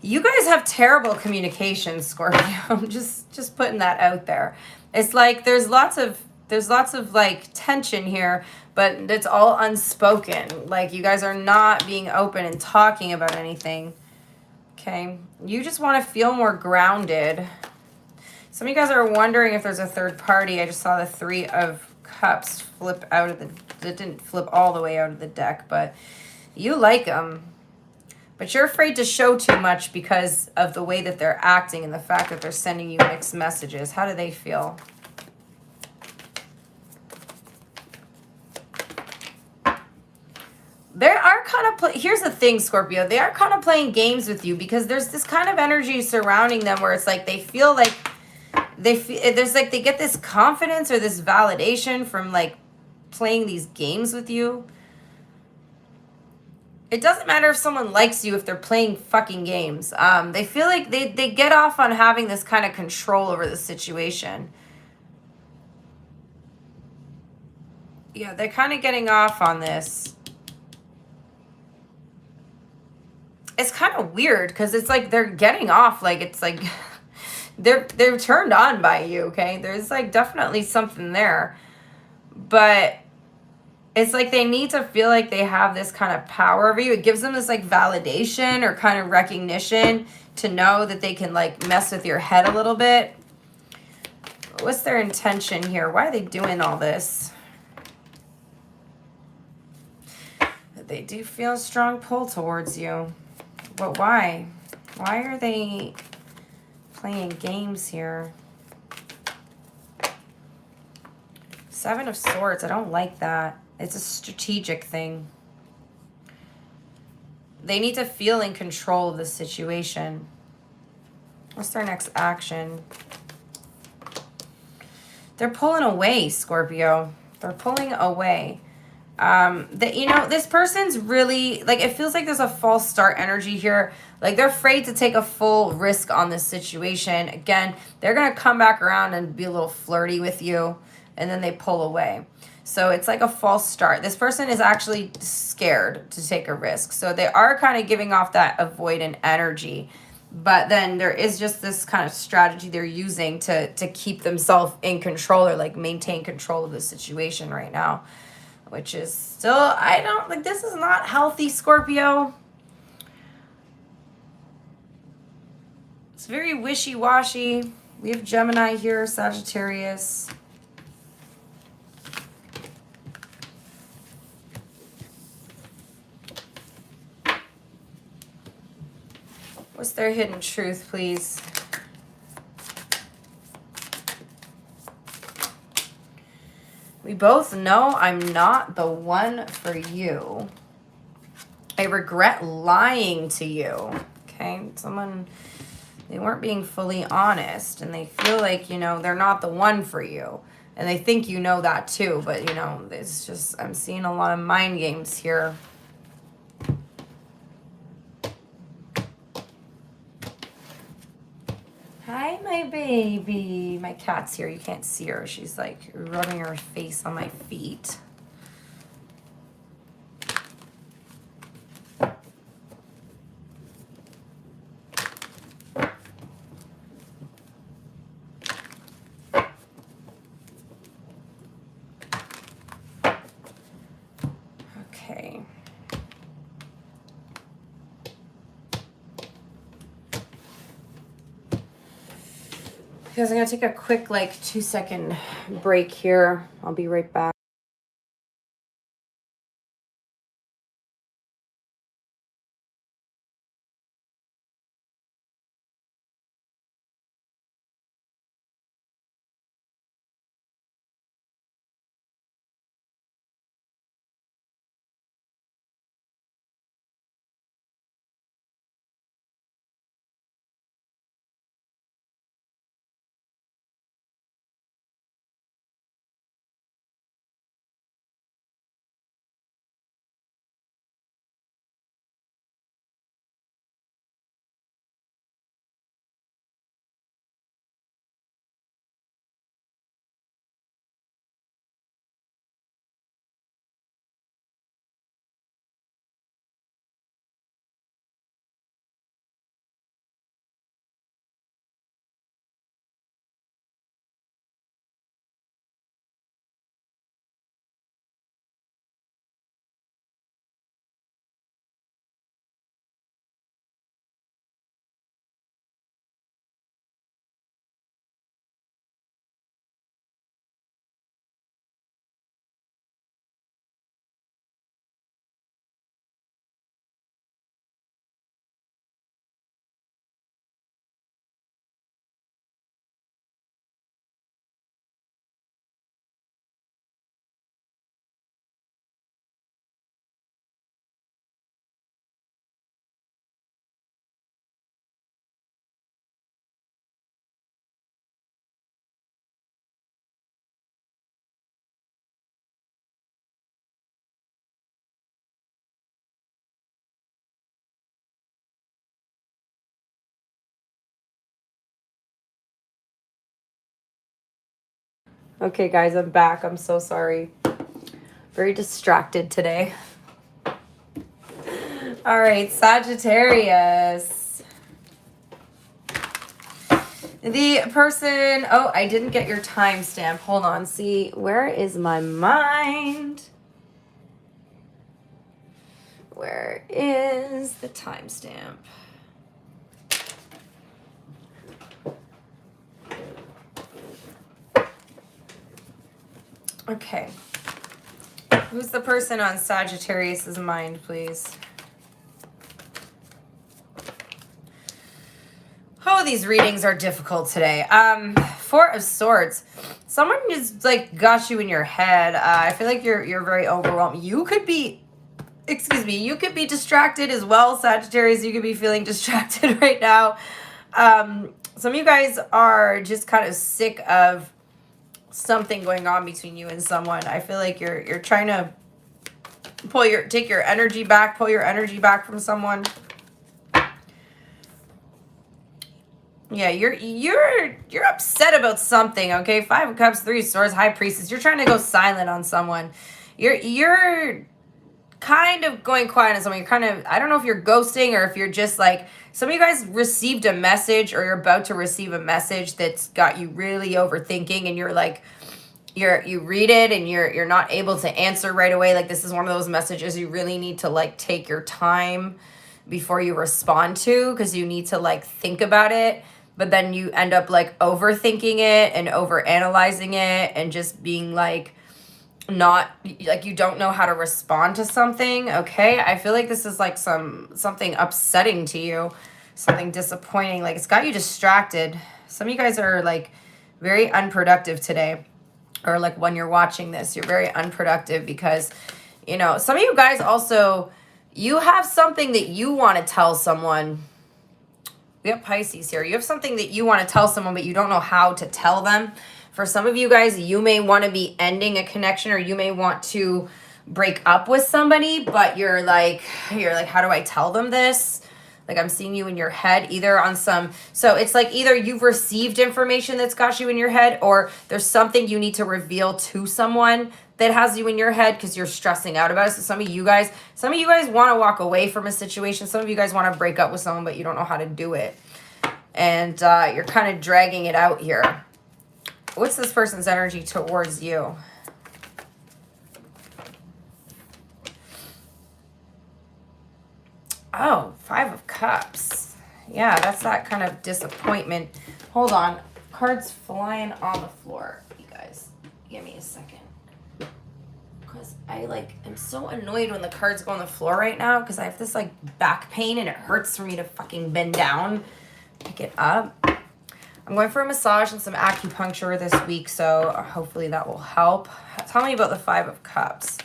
You guys have terrible communication, Scorpio. I'm just putting that out there. It's like there's lots of like tension here, but it's all unspoken. Like, you guys are not being open and talking about anything. Okay. You just want to feel more grounded. Some of you guys are wondering if there's a third party. I just saw the Three of Cups flip out of the, it didn't flip all the way out of the deck, but you like them, but you're afraid to show too much because of the way that they're acting and the fact that they're sending you mixed messages. How do they feel? They are kind of here's the thing, Scorpio, they are kind of playing games with you because there's this kind of energy surrounding them where it's like they feel like there's like they get this confidence or this validation from like playing these games with you. It doesn't matter if someone likes you if they're playing fucking games. They feel like they get off on having this kind of control over the situation. Yeah, they're kind of getting off on this. It's kind of weird because it's like they're getting off, like it's like they're turned on by you, okay? There's like definitely something there. But it's like they need to feel like they have this kind of power over you. It gives them this like validation or kind of recognition to know that they can like mess with your head a little bit. What's their intention here? Why are they doing all this? They do feel a strong pull towards you. But why? Why are they playing games here? Seven of Swords. I don't like that. It's a strategic thing. They need to feel in control of the situation. What's their next action? They're pulling away, Scorpio. They're pulling away. You know, this person's really, like, it feels like there's a false start energy here. Like, they're afraid to take a full risk on this situation. Again, they're going to come back around and be a little flirty with you. and then they pull away. So it's like a false start. This person is actually scared to take a risk. So they are kind of giving off that avoidant energy. But then there is just this kind of strategy they're using to keep themselves in control, or like maintain control of the situation right now, which is still, I don't, like, this is not healthy, Scorpio. It's very wishy-washy. We have Gemini here, Sagittarius. What's their hidden truth, please? We both know I'm not the one for you. I regret lying to you. Okay, someone, they weren't being fully honest, and they feel like, you know, they're not the one for you. And they think you know that too, but, you know, it's just, I'm seeing a lot of mind games here. Hi, my baby. My cat's here. You can't see her. She's like rubbing her face on my feet. Okay. Guys, I'm going to take a quick, like, 2-second break here. I'll be right back. Okay, guys, I'm back. I'm so sorry. Very distracted today. All right, Sagittarius. The person, oh, I didn't get your timestamp. Hold on, see, where is my mind? Where is the timestamp? Okay. Who's the person on Sagittarius's mind, please? Oh, these readings are difficult today. Four of Swords. Someone just like got you in your head. I feel like you're very overwhelmed. You could be, excuse me, you could be distracted as well, Sagittarius. You could be feeling distracted right now. Some of you guys are just kind of sick of something going on between you and someone. I feel like you're trying to take your energy back, pull your energy back from someone. Yeah, you're upset about something, okay? Five of Cups, Three of Swords, High Priestess. You're trying to go silent on someone. You're kind of going quiet on someone. You're kind of, I don't know if you're ghosting or if you're just like, some of you guys received a message or you're about to receive a message that's got you really overthinking, and you're like, you read it and you're not able to answer right away. Like, this is one of those messages you really need to like take your time before you respond to, because you need to like think about it, but then you end up like overthinking it and over analyzing it and just being like, not like, you don't know how to respond to something. Okay, I feel like this is like something upsetting to you, something disappointing. Like, it's got you distracted. Some of you guys are like very unproductive today, or like when you're watching this, you're very unproductive because, you know, some of you guys also, you have something that you want to tell someone. We have Pisces here. You have something that you want to tell someone, but you don't know how to tell them. For some of you guys, you may want to be ending a connection, or you may want to break up with somebody, but you're like, how do I tell them this? Like, I'm seeing you in your head either on some, so it's like either you've received information that's got you in your head, or there's something you need to reveal to someone that has you in your head because you're stressing out about it. So some of you guys want to walk away from a situation. Some of you guys want to break up with someone, but you don't know how to do it. And you're kind of dragging it out here. What's this person's energy towards you? Oh, Five of Cups. Yeah, that's that kind of disappointment. Hold on. Cards flying on the floor. You guys, give me a second. Because I like am so annoyed when the cards go on the floor right now, because I have this like back pain and it hurts for me to fucking bend down, pick it up. I'm going for a massage and some acupuncture this week, so hopefully that will help. Tell me about the Five of Cups.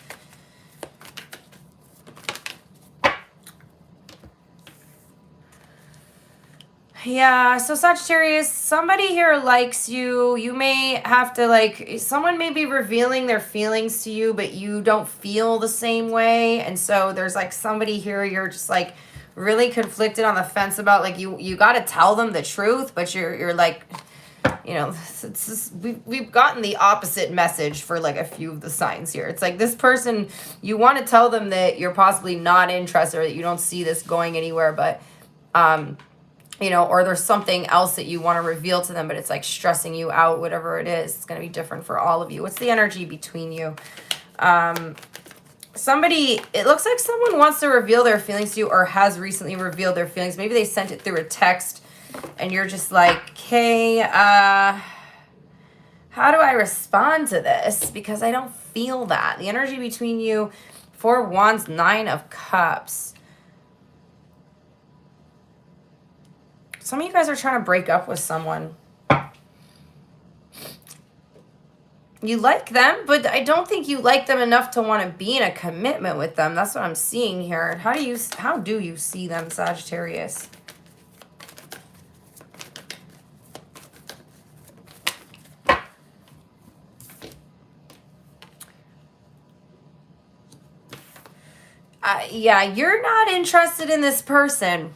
Yeah, so Sagittarius, somebody here likes you. You may have to like, someone may be revealing their feelings to you, but you don't feel the same way. And so there's like somebody here you're just like really conflicted on the fence about. Like, you got to tell them the truth, but you're like, you know, it's just, we've gotten the opposite message for like a few of the signs here. It's like this person, you want to tell them that you're possibly not interested or that you don't see this going anywhere, but you know, or there's something else that you want to reveal to them, but it's like stressing you out. Whatever it is, it's going to be different for all of you. What's the energy between you? Somebody, it looks like someone wants to reveal their feelings to you, or has recently revealed their feelings. Maybe they sent it through a text and you're just like, okay, how do I respond to this? Because I don't feel that. The energy between you, Four of Wands, Nine of Cups. Some of you guys are trying to break up with someone. You like them, but I don't think you like them enough to want to be in a commitment with them. That's what I'm seeing here. How do you see them, Sagittarius? Yeah, you're not interested in this person.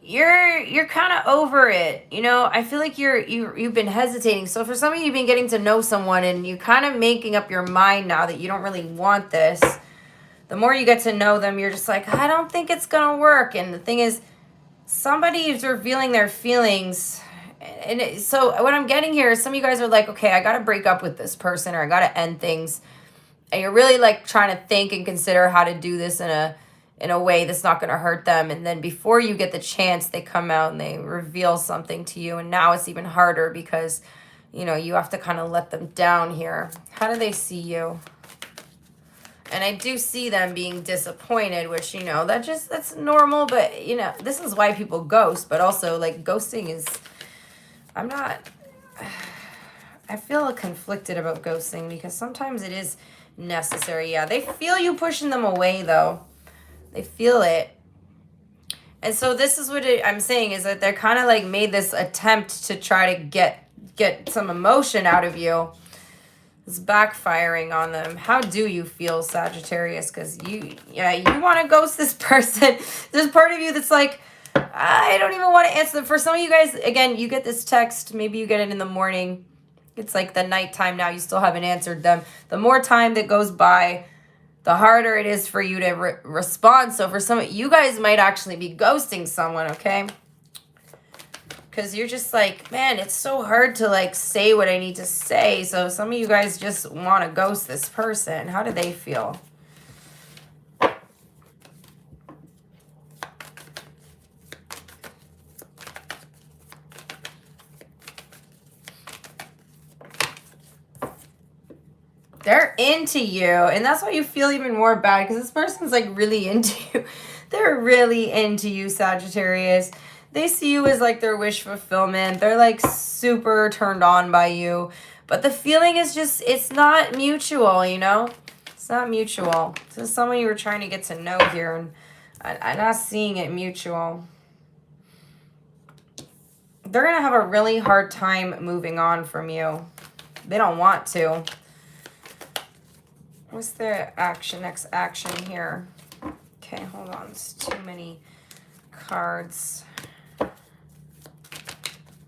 You're kind of over it. You know, I feel like you've been hesitating. So for some of you, you've been getting to know someone and you kind of making up your mind now that you don't really want this. The more you get to know them, you're just like, I don't think it's going to work. And the thing is, somebody is revealing their feelings. And so what I'm getting here is some of you guys are like, okay, I got to break up with this person, or I got to end things. And you're really like trying to think and consider how to do this in a way that's not going to hurt them. And then before you get the chance, they come out and they reveal something to you. And now it's even harder because, you know, you have to kind of let them down here. How do they see you? And I do see them being disappointed, which, you know, that's normal. But, you know, this is why people ghost. But also, like, ghosting is, I feel conflicted about ghosting because sometimes it is necessary. Yeah, they feel you pushing them away, though. They feel it. And so this is what I'm saying, is that they're kind of like made this attempt to try to get some emotion out of you. It's backfiring on them. How do you feel, Sagittarius? Because you want to ghost this person. There's part of you that's like, I don't even want to answer them. For some of you guys, again, you get this text, maybe you get it in the morning. It's like the nighttime now, you still haven't answered them. The more time that goes by, the harder it is for you to respond. So for some, you guys might actually be ghosting someone, okay? Because you're just like, man, it's so hard to like say what I need to say. So some of you guys just want to ghost this person. How do they feel? They're into you, and that's why you feel even more bad, because this person's like really into you. They're really into you, Sagittarius. They see you as like their wish fulfillment. They're like super turned on by you. But the feeling is just, it's not mutual, you know? It's not mutual. This is someone you were trying to get to know here, and I'm not seeing it mutual. They're going to have a really hard time moving on from you. They don't want to. What's the action, next action here? Okay, hold on. It's too many cards.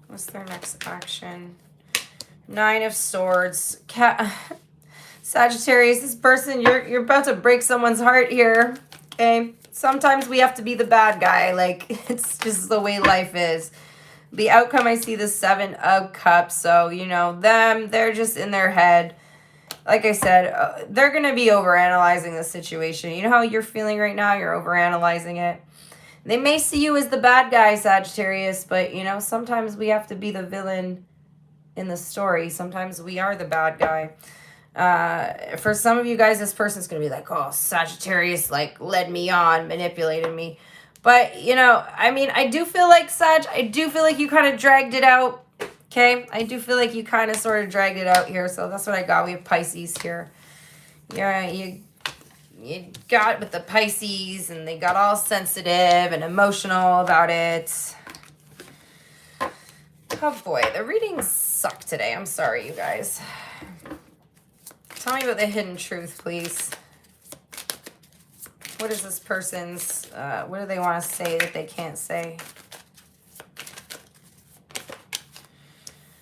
What's their next action? Nine of Swords. Sagittarius, this person, you're about to break someone's heart here. Okay? Sometimes we have to be the bad guy. Like, it's just the way life is. The outcome, I see the Seven of Cups. So, you know, they're just in their head. Like I said, they're going to be overanalyzing the situation. You know how you're feeling right now? You're overanalyzing it. They may see you as the bad guy, Sagittarius, but, you know, sometimes we have to be the villain in the story. Sometimes we are the bad guy. For some of you guys, this person's going to be like, oh, Sagittarius, like, led me on, manipulated me. But, you know, I mean, I do feel like, I do feel like you kind of dragged it out. Okay, I do feel like you kind of sort of dragged it out here, so that's what I got. We have Pisces here. Yeah, you got with the Pisces, and they got all sensitive and emotional about it. Oh boy, the readings suck today. I'm sorry, you guys. Tell me about the hidden truth, please. What is this person's, what do they want to say that they can't say?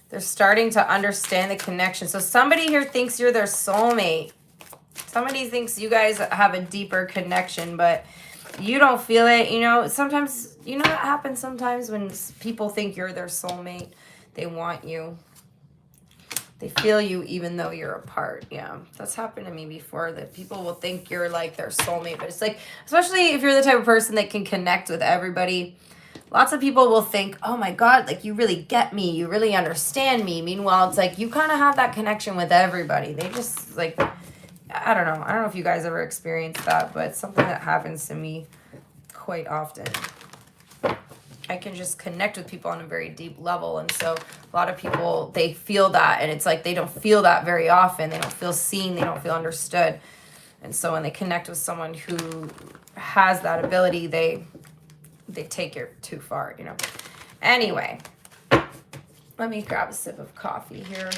They're starting to understand the connection. So somebody here thinks you're their soulmate. Somebody thinks you guys have a deeper connection, but you don't feel it. You know, sometimes, you know what happens sometimes when people think you're their soulmate? They want you. They feel you even though you're apart. Yeah, that's happened to me before, that people will think you're like their soulmate. But it's like, especially if you're the type of person that can connect with everybody, lots of people will think, oh my God, like you really get me. You really understand me. Meanwhile, it's like you kind of have that connection with everybody. They just like, I don't know. I don't know if you guys ever experienced that, but it's something that happens to me quite often. I can just connect with people on a very deep level. And so a lot of people, they feel that, and it's like they don't feel that very often. They don't feel seen. They don't feel understood. And so when they connect with someone who has that ability, they take it too far, you know. Anyway, let me grab a sip of coffee here.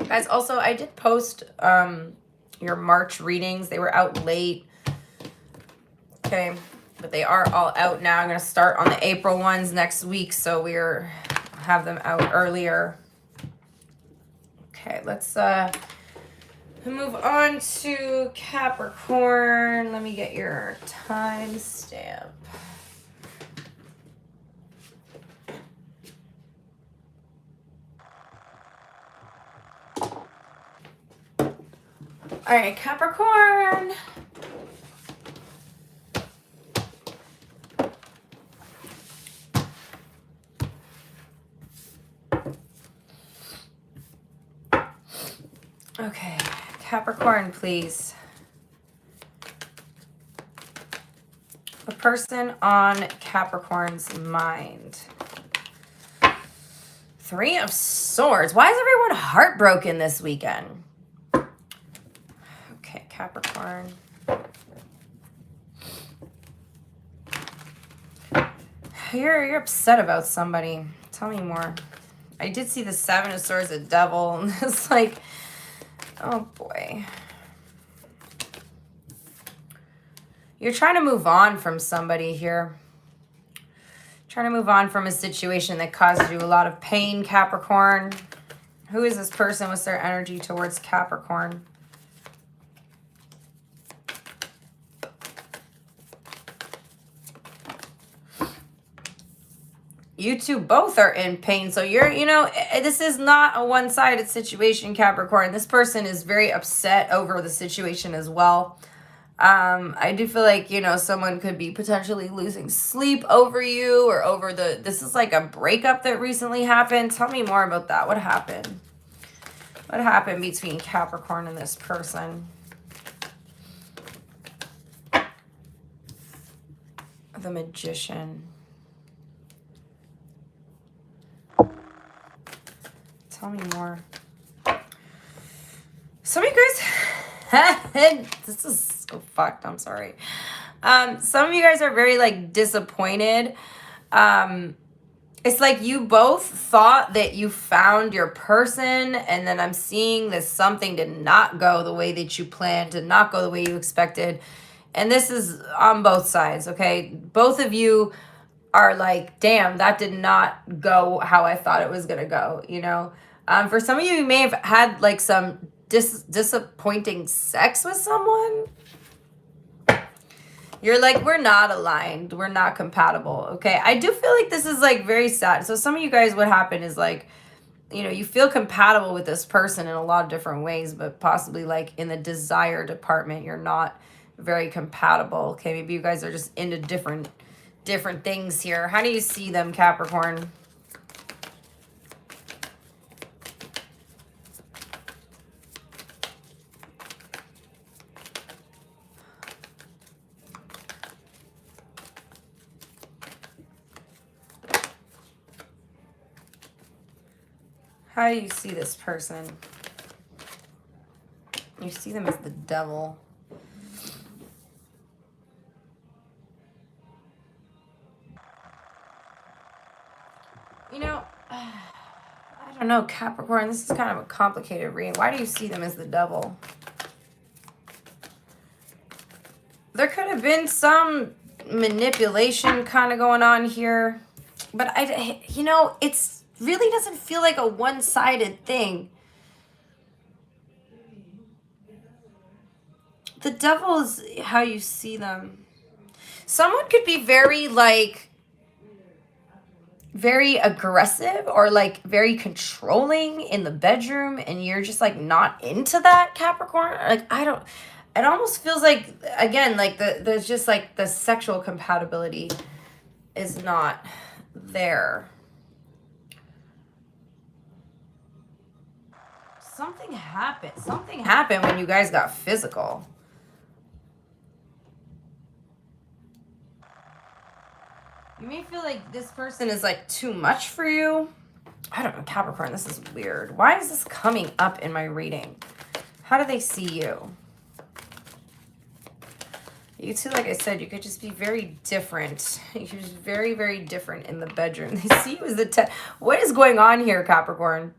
Guys, also, I did post your March readings. They were out late. Okay, but they are all out now. I'm going to start on the April ones next week, so we're have them out earlier. Okay, let's move on to Capricorn. Let me get your time stamp. All right, Capricorn. Okay, Capricorn, please. A person on Capricorn's mind. Three of Swords. Why is everyone heartbroken this weekend? Okay, Capricorn. You're upset about somebody. Tell me more. I did see the Seven of Swords, a devil, and it's like, oh boy. You're trying to move on from somebody here. Trying to move on from a situation that caused you a lot of pain, Capricorn. Who is this person? What's their energy towards Capricorn? You two both are in pain. So you're, you know, this is not a one-sided situation, Capricorn. This person is very upset over the situation as well. I do feel like, you know, someone could be potentially losing sleep over you or over this is like a breakup that recently happened. Tell me more about that. What happened? What happened between Capricorn and this person? The Magician. Tell me more. Some of you guys, this is so fucked. I'm sorry. Some of you guys are very like disappointed. It's like you both thought that you found your person, and then I'm seeing that something did not go the way that you planned, did not go the way you expected. And this is on both sides, okay? Both of you are like, damn, that did not go how I thought it was gonna go, you know? For some of you, you may have had like some disappointing sex with someone. You're like, we're not aligned. We're not compatible, okay? I do feel like this is like very sad. So some of you guys, what happened is like, you know, you feel compatible with this person in a lot of different ways, but possibly like in the desire department, you're not very compatible, okay? Maybe you guys are just into different things here. How do you see them, Capricorn? How do you see this person? You see them as the devil. You know, I don't know, Capricorn, this is kind of a complicated reading. Why do you see them as the devil? There could have been some manipulation kind of going on here. But, you know, it's really doesn't feel like a one-sided thing. The devil is how you see them. Someone could be very, like, very aggressive or, like, very controlling in the bedroom, and you're just, like, not into that, Capricorn. Like, I don't... It almost feels like, again, like, there's just, like, the sexual compatibility is not there. Something happened. Something happened when you guys got physical. You may feel like this person is like too much for you. I don't know, Capricorn, this is weird. Why is this coming up in my reading? How do they see you? You two, like I said, you could just be very different. You're just very, very different in the bedroom. They see you as the What is going on here, Capricorn?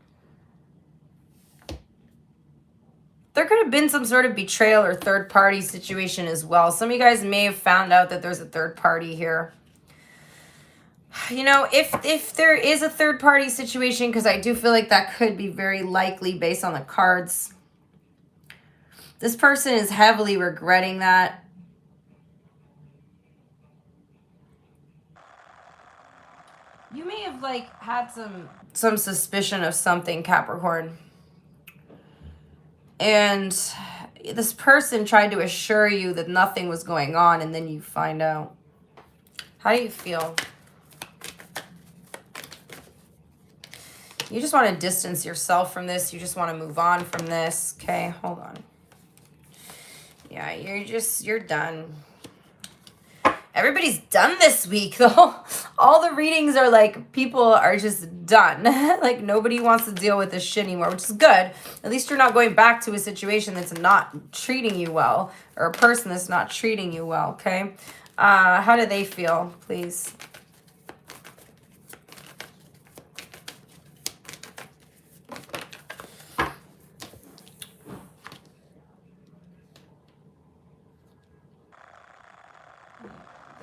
There could have been some sort of betrayal or third party situation as well. Some of you guys may have found out that there's a third party here. You know, if there is a third party situation, because I do feel like that could be very likely based on the cards. This person is heavily regretting that. You may have like had some suspicion of something, Capricorn. And this person tried to assure you that nothing was going on, and then you find out. How do you feel? You just want to distance yourself from this. You just want to move on from this. Okay, hold on. Yeah, you're done. Everybody's done this week, though. All the readings are like, people are just done. Like, nobody wants to deal with this shit anymore, which is good. At least you're not going back to a situation that's not treating you well, or a person that's not treating you well, okay? How do they feel, please?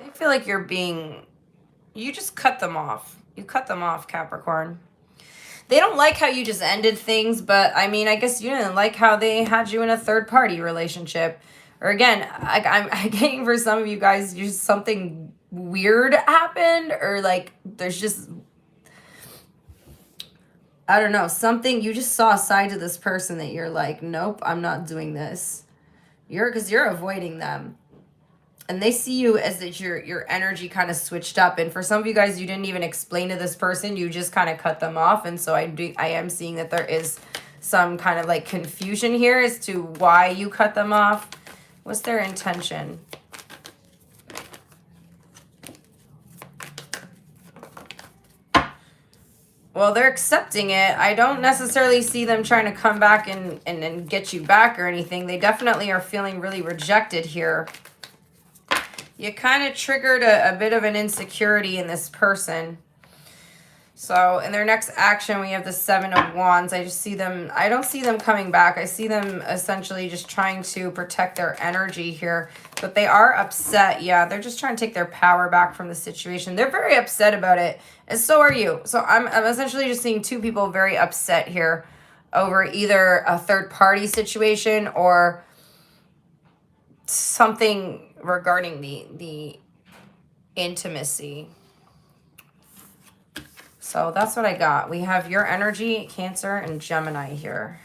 I feel like you just cut them off. You cut them off, Capricorn. They don't like how you just ended things, but I mean, I guess you didn't like how they had you in a third party relationship. Or again, I'm getting for some of you guys, just something weird happened, or like there's just, I don't know, something, you just saw a side to this person that you're like, nope, I'm not doing this. Because you're avoiding them. And they see you as that your energy kind of switched up. And for some of you guys, you didn't even explain to this person. You just kind of cut them off. And so I am seeing that there is some kind of like confusion here as to why you cut them off. What's their intention? Well, they're accepting it. I don't necessarily see them trying to come back and get you back or anything. They definitely are feeling really rejected here. You kind of triggered a bit of an insecurity in this person. So in their next action, we have the Seven of Wands. I just see them, I don't see them coming back. I see them essentially just trying to protect their energy here. But they are upset. Yeah, they're just trying to take their power back from the situation. They're very upset about it. And so are you. So I'm essentially just seeing two people very upset here over either a third party situation or something regarding the intimacy. So that's what I got. We have your energy, Cancer and Gemini here.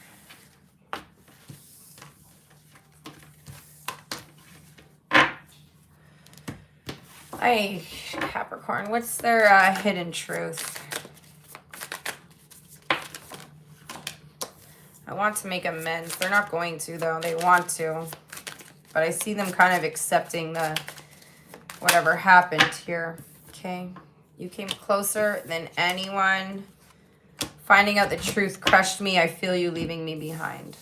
Hey, Capricorn, what's their hidden truth? I want to make amends. They're not going to, though. They want to. But I see them kind of accepting the whatever happened here. Okay. You came closer than anyone. Finding out the truth crushed me. I feel you leaving me behind.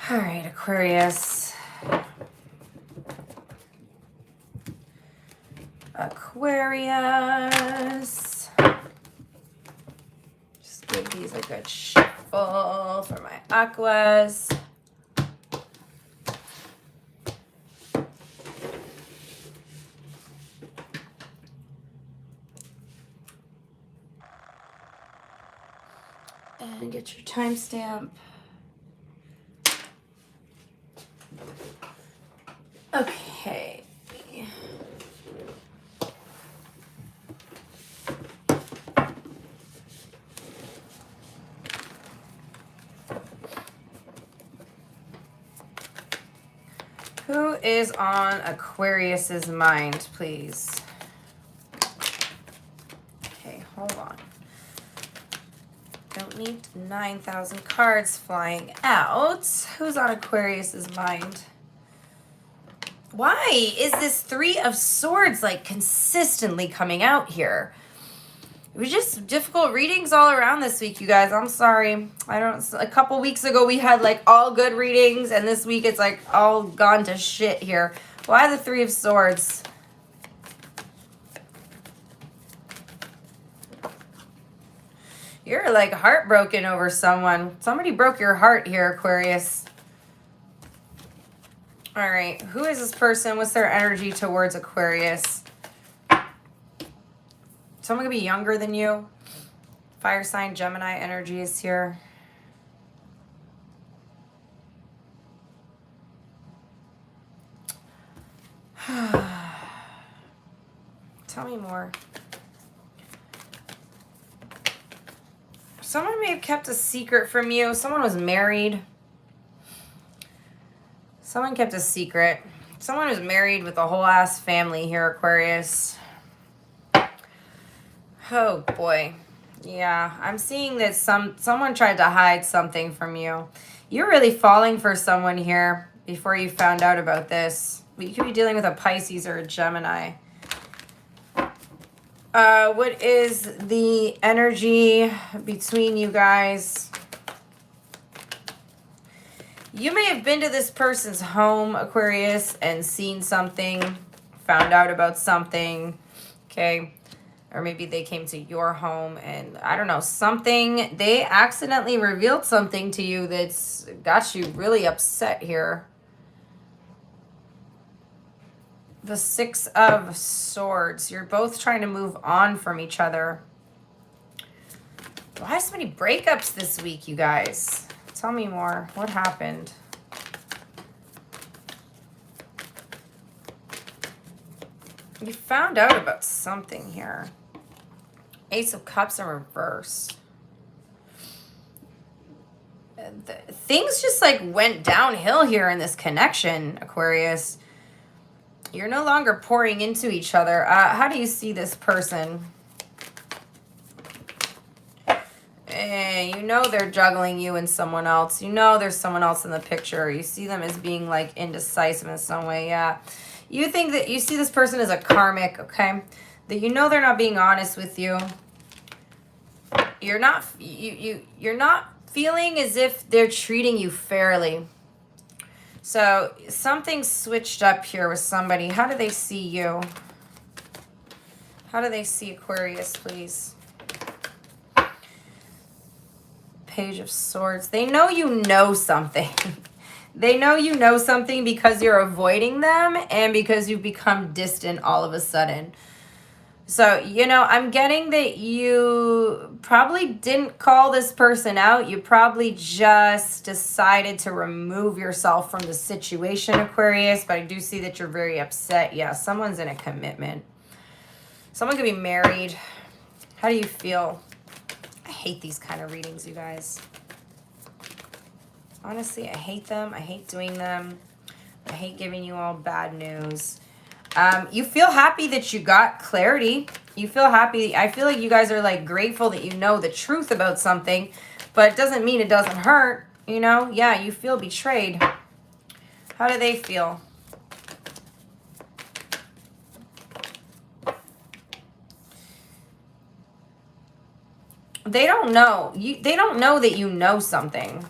All right, Aquarius. Aquarius. Just give these a good shuffle for my Aquas. And get your timestamp. Okay. Who is on Aquarius's mind, please? Okay, hold on. Don't need 9,000 cards flying out. Who's on Aquarius's mind? Why is this Three of Swords like consistently coming out here? It was just difficult readings all around this week, you guys. I'm sorry. A couple weeks ago we had like all good readings, and this week it's like all gone to shit here. Why the Three of Swords? You're like heartbroken over someone. Somebody broke your heart here, Aquarius. All right, who is this person? What's their energy towards Aquarius? Someone could be younger than you. Fire sign Gemini energy is here. Tell me more. Someone may have kept a secret from you. Someone was married. Someone kept a secret. Someone was married with a whole ass family here, Aquarius. Oh boy. Yeah, I'm seeing that someone tried to hide something from you. You're really falling for someone here before you found out about this. You could be dealing with a Pisces or a Gemini. What is the energy between you guys? You may have been to this person's home, Aquarius, and seen something, found out about something, okay? Or maybe they came to your home and, I don't know, something, they accidentally revealed something to you that's got you really upset here. The Six of Swords. You're both trying to move on from each other. Why so many breakups this week, you guys? Tell me more. What happened? You found out about something here. Ace of Cups in reverse. Things just like went downhill here in this connection, Aquarius. You're no longer pouring into each other. How do you see this person? You know they're juggling you and someone else. You know there's someone else in the picture. You see them as being like indecisive in some way. Yeah. You think that you see this person as a karmic, okay? That you know they're not being honest with you. You're not you're not feeling as if they're treating you fairly. So something switched up here with somebody. How do they see you? How do they see Aquarius, please? Page of Swords. They know you know something. They know you know something because you're avoiding them and because you've become distant all of a sudden. So, you know, I'm getting that you probably didn't call this person out. You probably just decided to remove yourself from the situation, Aquarius. But I do see that you're very upset. Yeah, someone's in a commitment. Someone could be married. How do you feel? I hate these kind of readings, you guys. Honestly, I hate them. I hate doing them. I hate giving you all bad news. You feel happy that you got clarity. You feel happy. I feel like you guys are like grateful that you know the truth about something, but it doesn't mean it doesn't hurt, you know? Yeah, you feel betrayed. How do they feel? They don't know. They don't know that you know something.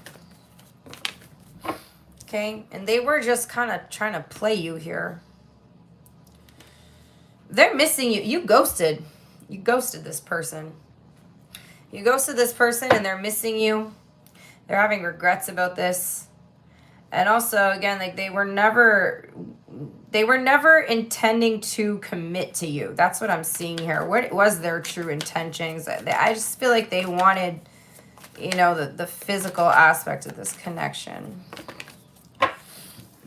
Okay? And they were just kind of trying to play you here. They're missing you. You ghosted. You ghosted this person. You ghosted this person and they're missing you. They're having regrets about this. And also, again, like they were never intending to commit to you. That's what I'm seeing here. What was their true intentions? I just feel like they wanted, you know, the physical aspect of this connection.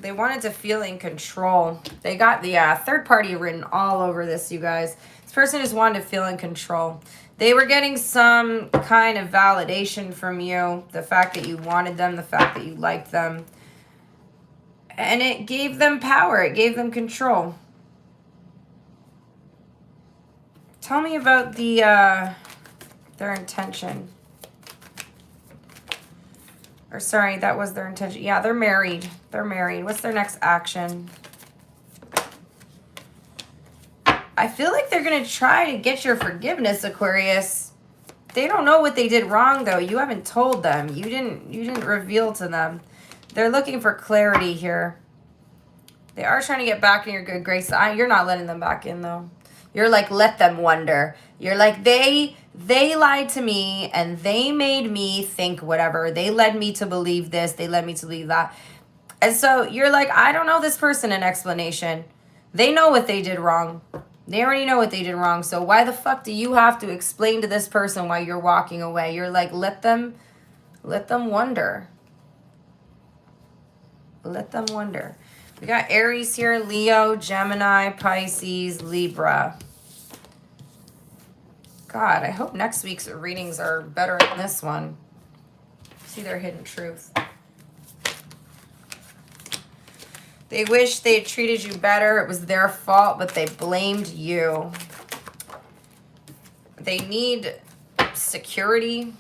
They wanted to feel in control. They got the third party written all over this, you guys. This person just wanted to feel in control. They were getting some kind of validation from you. The fact that you wanted them, the fact that you liked them. And it gave them power. It gave them control. Tell me about their intention. Or sorry, that was their intention. Yeah, they're married. They're married. What's their next action? I feel like they're going to try to get your forgiveness, Aquarius. They don't know what they did wrong, though. You haven't told them. You didn't reveal to them. They're looking for clarity here. They are trying to get back in your good grace. You're not letting them back in, though. You're like, let them wonder. You're like, they lied to me and they made me think whatever. They led me to believe this. They led me to believe that. And so you're like, I don't know this person an explanation. They know what they did wrong. They already know what they did wrong. So why the fuck do you have to explain to this person why you're walking away? You're like, let them wonder. Let them wonder. We got Aries here, Leo, Gemini, Pisces, Libra. God, I hope next week's readings are better than this one. See their hidden truth. They wish they had treated you better. It was their fault, but they blamed you. They need security.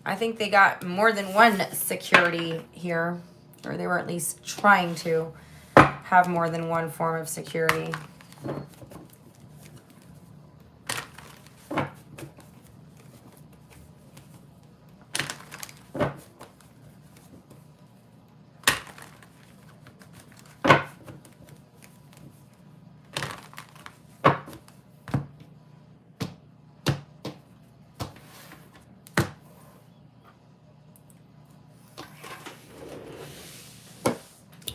I think they got more than one security here. Or they were at least trying to have more than one form of security.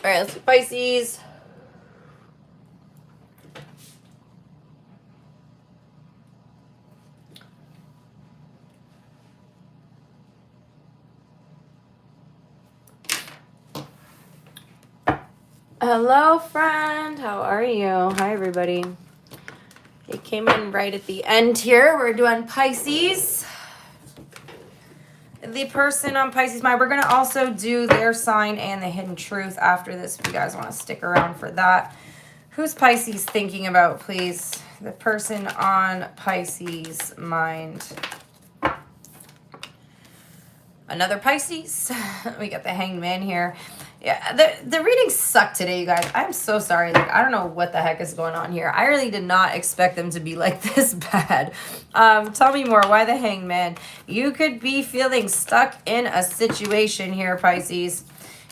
All right, let's do Pisces. Hello, friend. How are you? Hi, everybody. It came in right at the end here. We're doing Pisces. The person on Pisces mind. We're going to also do their sign and the hidden truth after this if you guys want to stick around for that. Who's Pisces thinking about, please? The person on Pisces mind. Another Pisces. We got the Hanged Man here. Yeah, the readings suck today, you guys. I'm so sorry. Like, I don't know what the heck is going on here. I really did not expect them to be like this bad. Tell me more. Why the Hanged Man? You could be feeling stuck in a situation here, Pisces.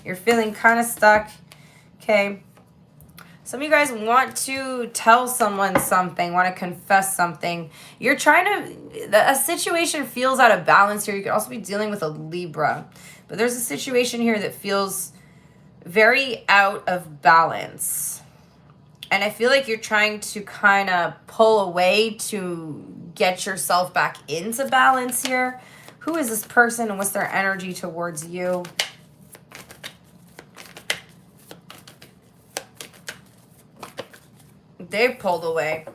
You're feeling kind of stuck. Okay. Some of you guys want to tell someone something, want to confess something. You're trying to, a situation feels out of balance here. You could also be dealing with a Libra. But there's a situation here that feels very out of balance. And I feel like you're trying to kind of pull away to get yourself back into balance here. Who is this person and what's their energy towards you? They've pulled away.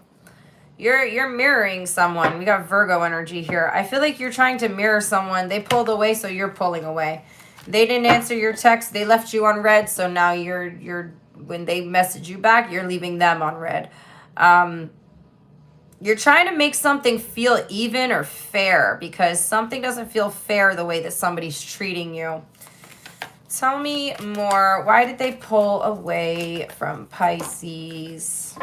You're mirroring someone. We got Virgo energy here. I feel like you're trying to mirror someone. They pulled away, so you're pulling away. They didn't answer your text. They left you on red, so now you're when they message you back, you're leaving them on red. You're trying to make something feel even or fair because something doesn't feel fair the way that somebody's treating you. Tell me more. Why did they pull away from Pisces?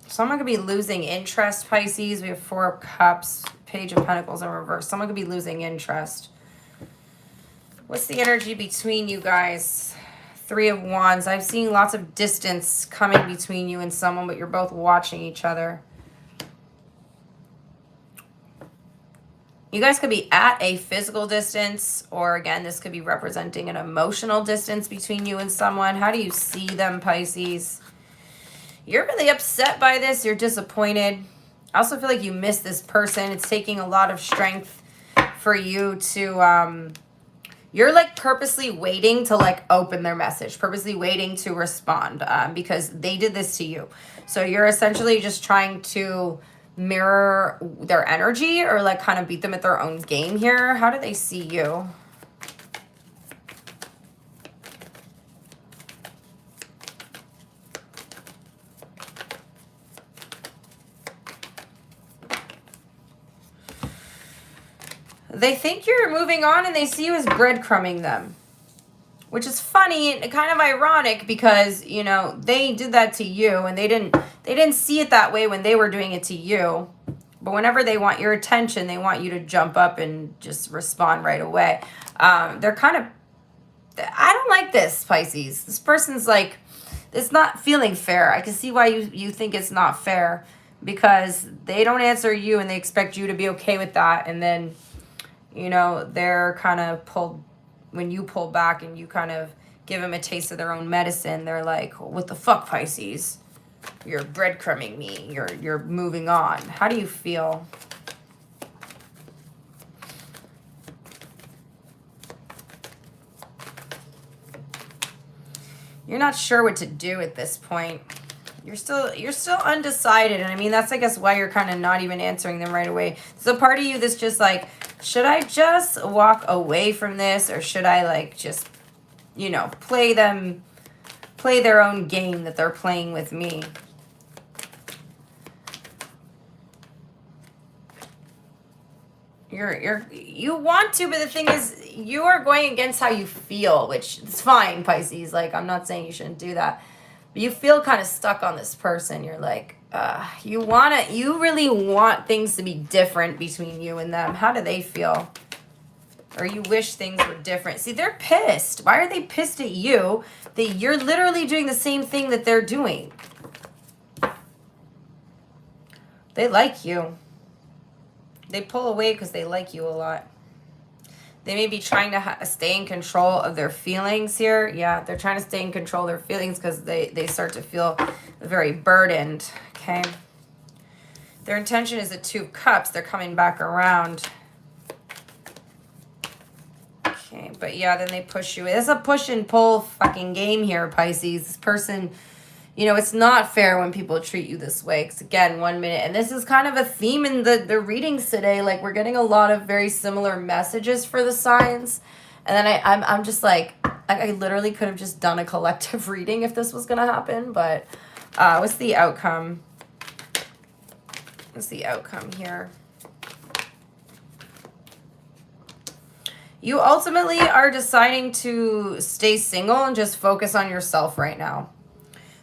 Someone could be losing interest, Pisces. We have 4 of Cups, Page of Pentacles in reverse. Someone could be losing interest. What's the energy between you guys? 3 of Wands. I've seen lots of distance coming between you and someone, but you're both watching each other. You guys could be at a physical distance, or again, this could be representing an emotional distance between you and someone. How do you see them, Pisces? You're really upset by this. You're disappointed. I also feel like you miss this person. It's taking a lot of strength for you to, you're like purposely waiting to like open their message, purposely waiting to respond because they did this to you. So you're essentially just trying to mirror their energy or like kind of beat them at their own game here. How do they see you? They think you're moving on and they see you as breadcrumbing them, which is funny and kind of ironic because, you know, they did that to you and they didn't see it that way when they were doing it to you. But whenever they want your attention, they want you to jump up and just respond right away. They're kind of, I don't like this, Pisces. This person's like, it's not feeling fair. I can see why you think it's not fair because they don't answer you and they expect you to be okay with that. And then, you know, they're kind of pulled, when you pull back and you kind of give them a taste of their own medicine, they're like, what the fuck, Pisces? You're breadcrumbing me. You're moving on. How do you feel? You're not sure what to do at this point. You're still undecided. And I mean, that's, I guess, why you're kind of not even answering them right away. There's a part of you that's just like, should I just walk away from this? Or should I like just, you know, play their own game that they're playing with me? You want to, but the thing is, you are going against how you feel, which is fine, Pisces. Like, I'm not saying you shouldn't do that. But you feel kind of stuck on this person. You're like, you really want things to be different between you and them. How do they feel? Or you wish things were different. See, they're pissed. Why are they pissed at you that you're literally doing the same thing that they're doing? They like you. They pull away because they like you a lot. They may be trying to stay in control of their feelings here. Yeah, they're trying to stay in control of their feelings because they start to feel very burdened, okay? Their intention is the Two of Cups. They're coming back around. Okay, but yeah, then they push you. It's a push and pull fucking game here, Pisces. This person, you know, it's not fair when people treat you this way. Because again, 1 minute, and this is kind of a theme in the readings today. Like, we're getting a lot of very similar messages for the signs. And then I'm just like I literally could have just done a collective reading if this was going to happen. But what's the outcome? What's the outcome here? You ultimately are deciding to stay single and just focus on yourself right now.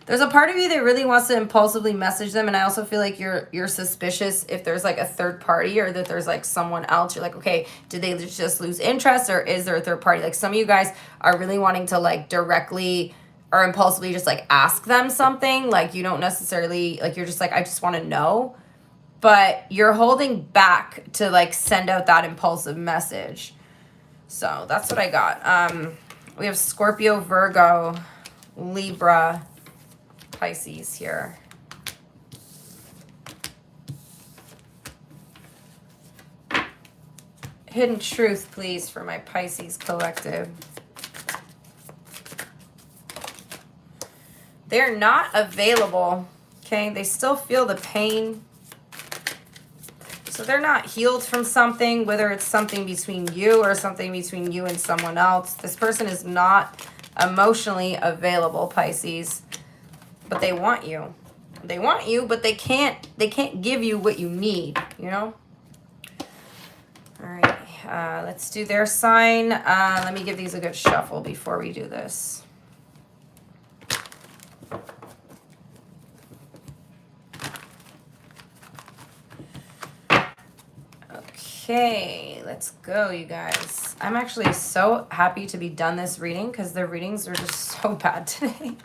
There's a part of you that really wants to impulsively message them, and I also feel like you're suspicious if there's like a third party or that there's like someone else. You're like, okay, did they just lose interest, or is there a third party? Like, some of you guys are really wanting to like directly or impulsively just like ask them something. Like, you don't necessarily, like, you're just like, I just want to know. But you're holding back to like send out that impulsive message. So that's what I got. We have Scorpio, Virgo, Libra, Pisces here. Hidden truth, please, for my Pisces collective. They're not available, okay? They still feel the pain. So they're not healed from something, whether it's something between you or something between you and someone else. This person is not emotionally available, Pisces, but they want you. They want you, but they can't give you what you need, you know? All right, let's do their sign. Let me give these a good shuffle before we do this. Okay, let's go, you guys. I'm actually so happy to be done this reading because the readings are just so bad today.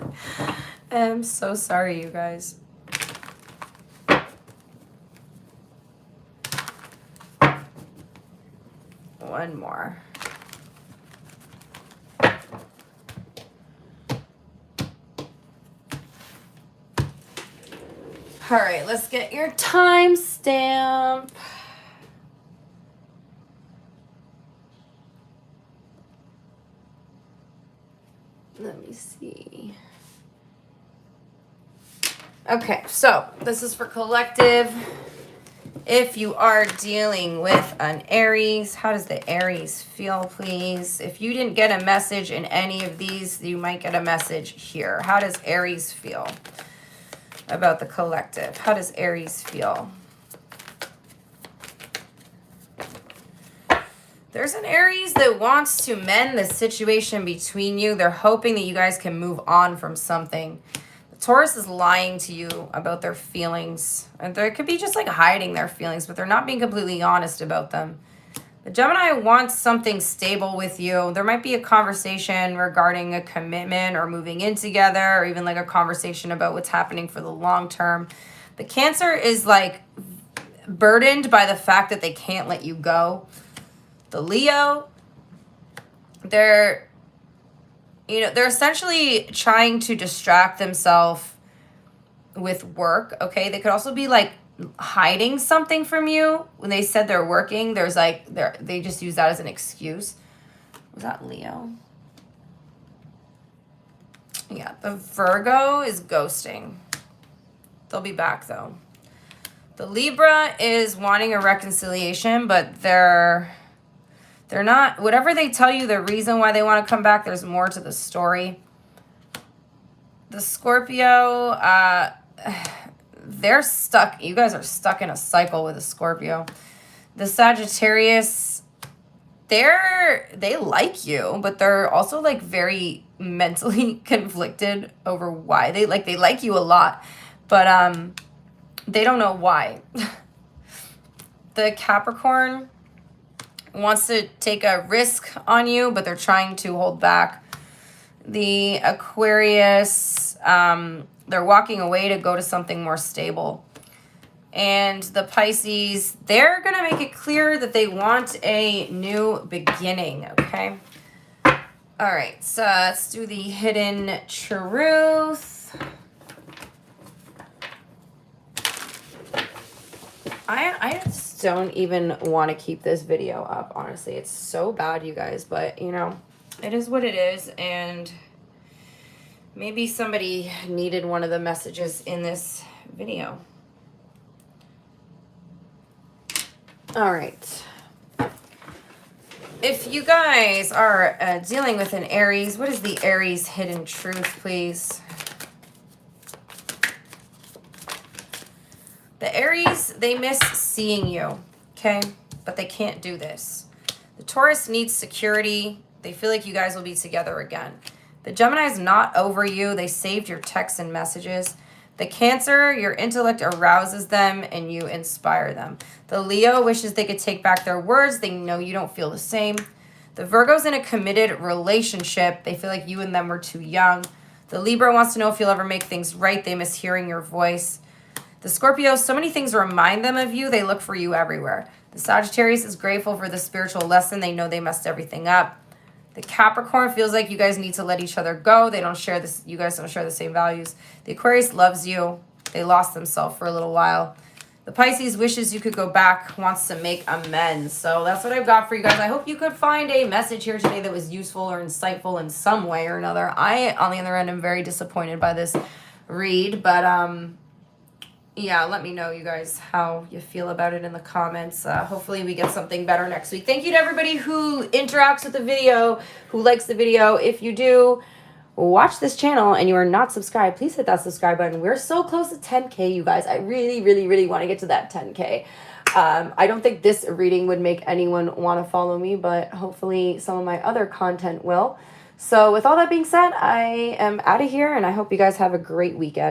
I'm so sorry, you guys. One more. All right, let's get your timestamp. Let me see. Okay, so this is for collective. If you are dealing with an Aries, how does the Aries feel, please? If you didn't get a message in any of these, you might get a message here. How does Aries feel about the collective? How does Aries feel? There's an Aries that wants to mend the situation between you. They're hoping that you guys can move on from something. The Taurus is lying to you about their feelings. And they could be just like hiding their feelings, but they're not being completely honest about them. The Gemini wants something stable with you. There might be a conversation regarding a commitment or moving in together, or even like a conversation about what's happening for the long term. The Cancer is like burdened by the fact that they can't let you go. The Leo, they're essentially trying to distract themselves with work, okay? They could also be like hiding something from you. When they said they're working, there's like, they just use that as an excuse. Was that Leo? Yeah, the Virgo is ghosting. They'll be back though. The Libra is wanting a reconciliation, but they're not, whatever they tell you, the reason why they want to come back, there's more to the story. The Scorpio, they're stuck. You guys are stuck in a cycle with a Scorpio. The Sagittarius, they like you, but they're also like very mentally conflicted over why they like you a lot, but they don't know why. The Capricorn wants to take a risk on you, but they're trying to hold back. The Aquarius, they're walking away to go to something more stable. And the Pisces, they're going to make it clear that they want a new beginning, okay? All right, so let's do the hidden truth. I just don't even want to keep this video up, honestly. It's so bad, you guys, but, you know, it is what it is, and maybe somebody needed one of the messages in this video. All right. If you guys are dealing with an Aries, what is the Aries hidden truth, please? The Aries, they miss seeing you, okay? But they can't do this. The Taurus needs security. They feel like you guys will be together again. The Gemini is not over you. They saved your texts and messages. The Cancer, your intellect arouses them and you inspire them. The Leo wishes they could take back their words. They know you don't feel the same. The Virgo's in a committed relationship. They feel like you and them were too young. The Libra wants to know if you'll ever make things right. They miss hearing your voice. The Scorpio, so many things remind them of you. They look for you everywhere. The Sagittarius is grateful for the spiritual lesson. They know they messed everything up. The Capricorn feels like you guys need to let each other go. They don't share this. You guys don't share the same values. The Aquarius loves you. They lost themselves for a little while. The Pisces wishes you could go back, wants to make amends. So that's what I've got for you guys. I hope you could find a message here today that was useful or insightful in some way or another. I, on the other end, am very disappointed by this read, but yeah, let me know, you guys, how you feel about it in the comments. Hopefully we get something better next week. Thank you to everybody who interacts with the video, who likes the video. If you do watch this channel and you are not subscribed, please hit that subscribe button. We're so close to 10K, you guys. I really, really, really want to get to that 10K. I don't think this reading would make anyone want to follow me, but hopefully some of my other content will. So with all that being said, I am out of here, and I hope you guys have a great weekend.